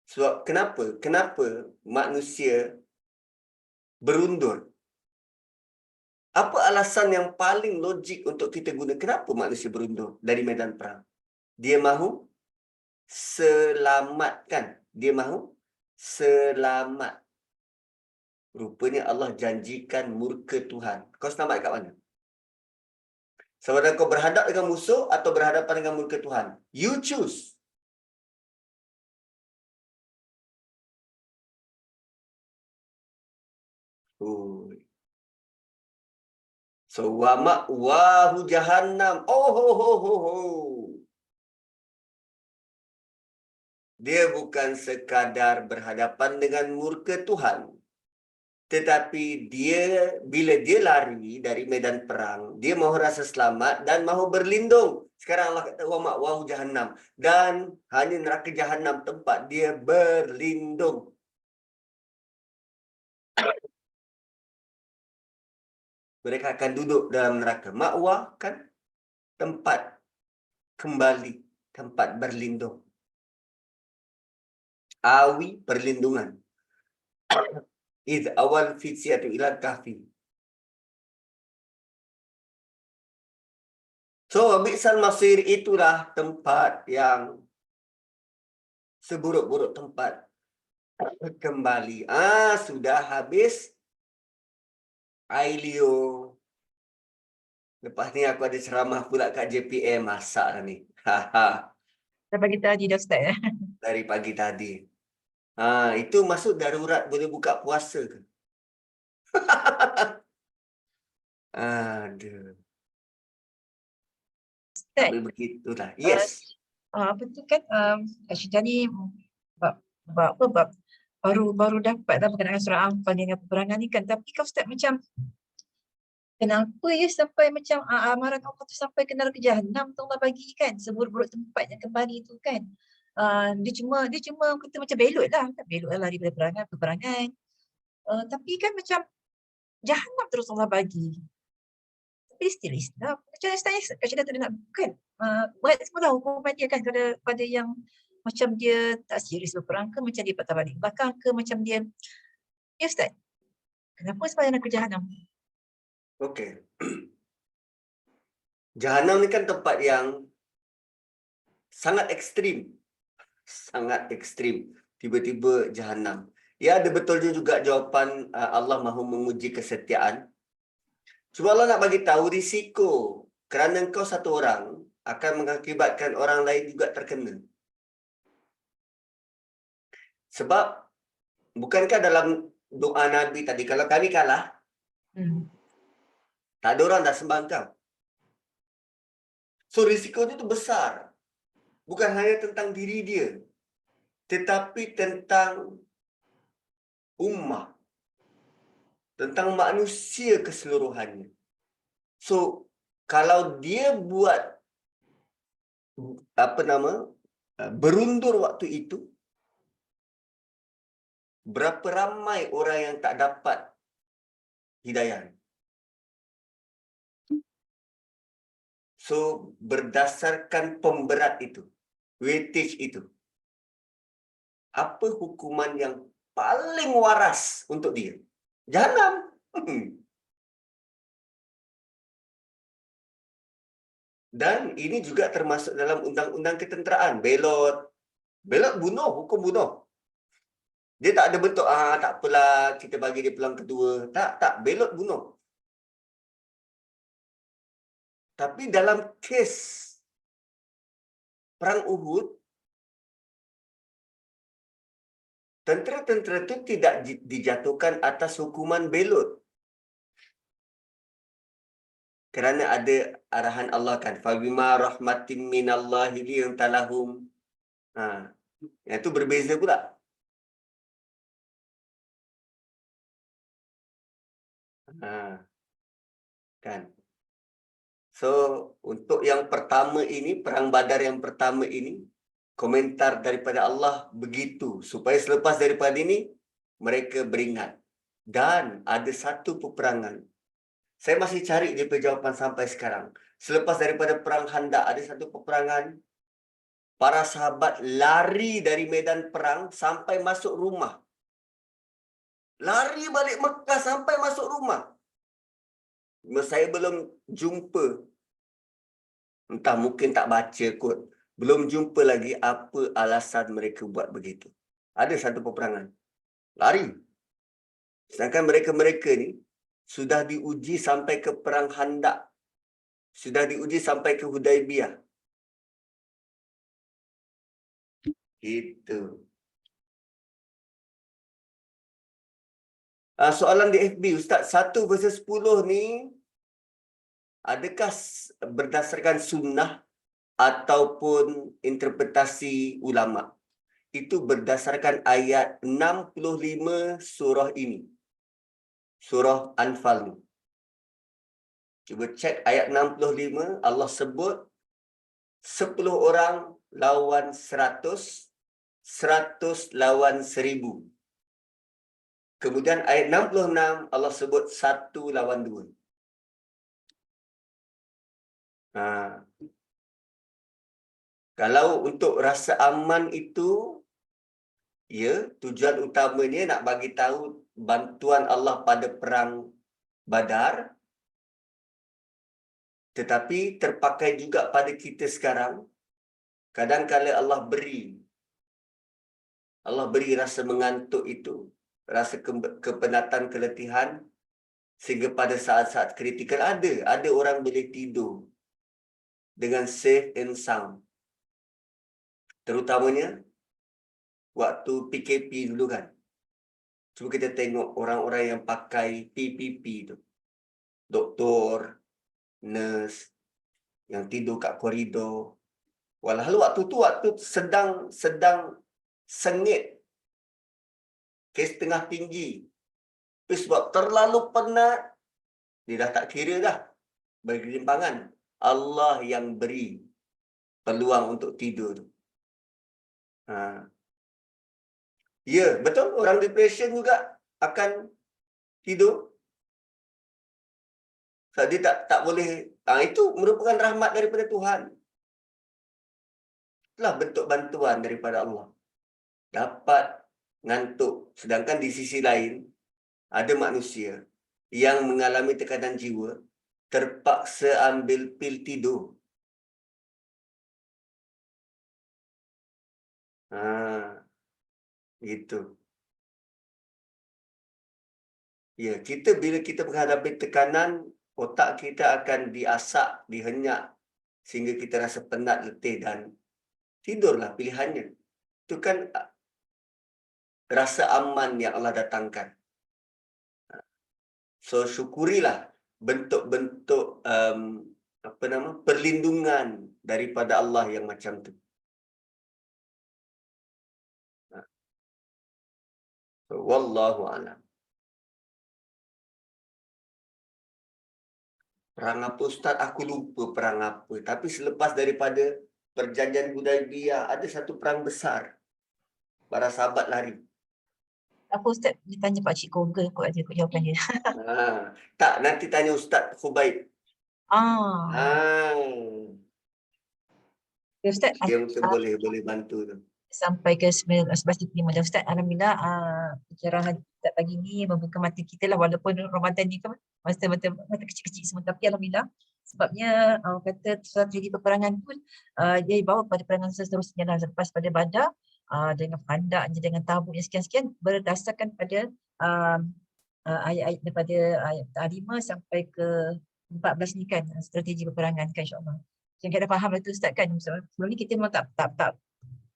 Sebab kenapa? Kenapa manusia berundur? Apa alasan yang paling logik untuk kita guna? Kenapa manusia berundur dari medan perang? Dia mahu selamatkan. Dia mahu selamat. Rupanya Allah janjikan murka Tuhan. Kau selamat kat mana? Sama ada kau berhadap dengan musuh atau berhadapan dengan murka Tuhan. You choose. So wa ma'wahu jahannam. Dia bukan sekadar berhadapan dengan murka Tuhan. Tetapi bila dia lari dari medan perang, dia mahu rasa selamat dan mahu berlindung. Sekarang Allah kata wa ma'wahu jahannam. Dan hanya neraka jahannam tempat dia berlindung. Mereka akan duduk dalam neraka. Ma'wa kan tempat kembali, tempat berlindung. Awi perlindungan. Iz awal fisyatu ila kahfi. So, bi'sal masir itulah tempat yang seburuk-buruk tempat kembali. Sudah habis Ailio. Lepas ni aku ada ceramah pula kat JPM. Masak dah ni. Dah pagi tadi dah start ya. Dari pagi tadi. Itu masuk darurat boleh buka puasa ke? Aduh. Start. Tapi begitulah. Yes. Apa tu kan Syida ni bab baru dapat dah berkenaan surah Anfal dengan peperangan ni kan, tapi kau start macam kenapa ya sampai macam amaran Allah tu sampai ke neraka jahanam tu Allah bagi kan, seburuk-buruk tempat yang kembali tu kan. Dia cuma kata macam belot lah lari daripada peperangan. Tapi kan macam jahanam terus Allah bagi. Tapi still Islam. Macam Syida tu dia nak bukan. Buat semua tahu hukuman dia kan pada yang macam dia tak serius berperang ke, macam dia patah balik belakang ke, macam dia ya Ustaz, kenapa sebab nak ke jahanam? Okey. Jahanam ni kan tempat yang sangat ekstrim. Sangat ekstrim. Tiba-tiba Jahannam. Ya, ada betulnya juga jawapan Allah mahu menguji kesetiaan. Cuma Allah nak bagi tahu risiko kerana engkau satu orang akan mengakibatkan orang lain juga terkena. Sebab bukankah dalam doa Nabi tadi, kalau kami kalah, tak ada orang dah sembah engkau. So risikonya itu besar. Bukan hanya tentang diri dia, tetapi tentang ummah, tentang manusia keseluruhannya. So kalau dia buat berundur waktu itu, berapa ramai orang yang tak dapat hidayah. So berdasarkan pemberat itu, weightage itu, apa hukuman yang paling waras untuk dia? Jahannam. Dan ini juga termasuk dalam undang-undang ketenteraan. Belot. Belot bunuh, hukum bunuh. Dia tak ada bentuk, tak apalah, kita bagi dia peluang kedua. Tak, belot bunuh. Tapi dalam kes Perang Uhud, tentera-tentera itu tidak dijatuhkan atas hukuman belot. Kerana ada arahan Allah kan, fabima rahmatin minallahi lintalahum. Yang itu berbeza pula. Kan. So, untuk yang pertama ini, Perang Badar yang pertama ini, komentar daripada Allah begitu. Supaya selepas daripada ini, mereka beringat. Dan ada satu peperangan. Saya masih cari dia jawapan sampai sekarang. Selepas daripada Perang Khandaq, ada satu peperangan. Para sahabat lari dari medan perang sampai masuk rumah. Lari balik Mekah sampai masuk rumah. Saya belum jumpa, entah mungkin tak baca kot, belum jumpa lagi apa alasan mereka buat begitu. Ada satu peperangan, lari. Sedangkan mereka-mereka ni sudah diuji sampai ke Perang Khandaq, sudah diuji sampai ke Hudaibiyah. Gitu. Soalan di FB, Ustaz, 1 versus 10 ni adakah berdasarkan sunnah ataupun interpretasi ulama? Itu berdasarkan ayat 65 surah ini. Surah Anfal ni. Cuba cek ayat 65, Allah sebut 10 orang lawan 100, 100 lawan 1000. Kemudian ayat 66, Allah sebut 1 lawan 2. Kalau untuk rasa aman itu, ya, tujuan utamanya nak bagi tahu bantuan Allah pada Perang Badar, tetapi terpakai juga pada kita sekarang. Kadang-kadang Allah beri rasa mengantuk itu, rasa kepenatan, keletihan, sehingga pada saat-saat kritikal ada orang boleh tidur dengan safe and sound. Terutamanya waktu PKP dulu kan. Cuba kita tengok orang-orang yang pakai PPP tu. Doktor, nurse, yang tidur kat koridor. Walhal waktu sedang sengit. Kes tengah tinggi. Tapi sebab terlalu penat, dia dah tak kira dah. Bergelimpangan. Allah yang beri peluang untuk tidur tu. Ya, betul. Orang depression juga akan tidur. Sebab dia tak boleh. Itu merupakan rahmat daripada Tuhan. Itulah bentuk bantuan daripada Allah. Dapat ngantuk. Sedangkan di sisi lain, ada manusia yang mengalami tekanan jiwa, terpaksa ambil pil tidur. Gitu. Ya, bila kita menghadapi tekanan, otak kita akan diasak, dihenyak sehingga kita rasa penat, letih dan tidurlah pilihannya. Itu kan rasa aman yang Allah datangkan. So syukurilah bentuk-bentuk perlindungan daripada Allah yang macam tu. So, wallahu a'lam. Perang apa Ustaz? Aku lupa perang apa. Tapi selepas daripada perjanjian Hudaibiyah, ada satu perang besar. Para sahabat lari. Apa Ustaz? Dia tanya Pak Cik Google kot ada kot jawapan dia. Tak, nanti tanya Ustaz Khubaib. Ustaz, Dia mungkin boleh bantu tu. sampai ke 11.35 dah Ustaz. Alhamdulillah pencerahan Ustaz pagi ni membuka mata kita lah, walaupun Ramadan ni kan mata kecil-kecil semua, tapi Alhamdulillah sebabnya kata strategi peperangan pun dia bawa pada peperangan seterusnya lah, lepas pada Badar dengan Khandaq, dengan Tabuk yang sekian-sekian berdasarkan pada ayat-ayat daripada ayat 5 sampai ke 14 ni kan, strategi peperangan kan insyaAllah. Yang kita faham lah tu Ustaz kan, sebelum ni kita memang tak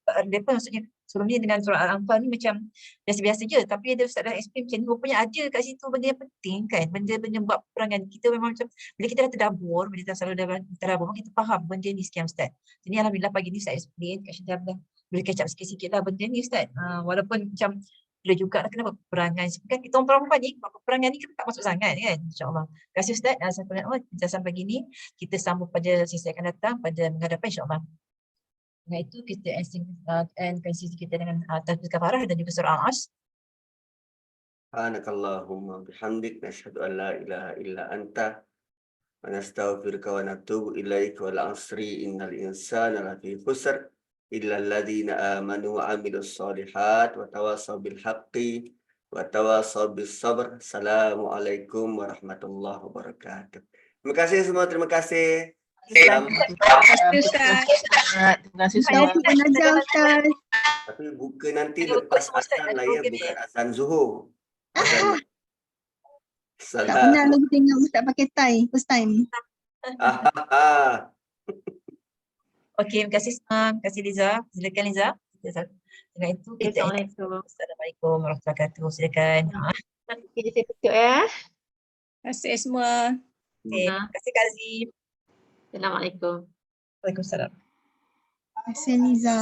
mereka maksudnya sebelum ni dengan surah Al-Anfal ni macam biasa-biasa je, tapi ada Ustaz dah explain macam ni, rupanya ada kat situ benda yang penting kan, benda-benda buat perangan kita memang macam bila kita dah terdabur, bila kita selalu dah terdabur, kita faham benda ni sekian Ustaz. Jadi Alhamdulillah pagi ni Ustaz explain kat Syedab dah boleh catch up sikit-sikit lah benda ni Ustaz. Walaupun macam bila juga lah kenapa perangan kan kita orang perempuan ni, perangan ni kita tak masuk sangat kan, insyaAllah. Terima kasih Ustaz. Saya penat penjelasan pagi ni, kita sambung pada sesi akan datang pada menghadapan insyaAllah. Dengan itu kita end sesi kita dengan tasbih kafarah dan juga surah Al-Asr. Subhanakallahumma bihamdik nashhadu an la ilaha illa anta wa nastaghfiruka wa natubu ilaika wal asri innal insana lafi khusr illa alladhina amanu wa amilus solihat wa tawasaw bil haqqi wa tawasaw bis sabr. Assalamualaikum warahmatullahi wabarakatuh. Terima kasih semua, terima kasih. Salam. Terima kasih Ustaz. Tapi buka nanti lepas azan lah ya, bukan azan Zuhur. Tak pernah lagi tengok Ustaz pakai tie first time. Okey, terima kasih semua. Terima kasih Liza. Silakan Liza. Dengan itu kita Assalamualaikum warahmatullahi wabarakatuh. Silakan. Okay, saya tutup ya. Terima kasih semua. Okay. Terima kasih Kak Azim. Assalamualaikum. Waalaikumsalam. Terima kasih Liza.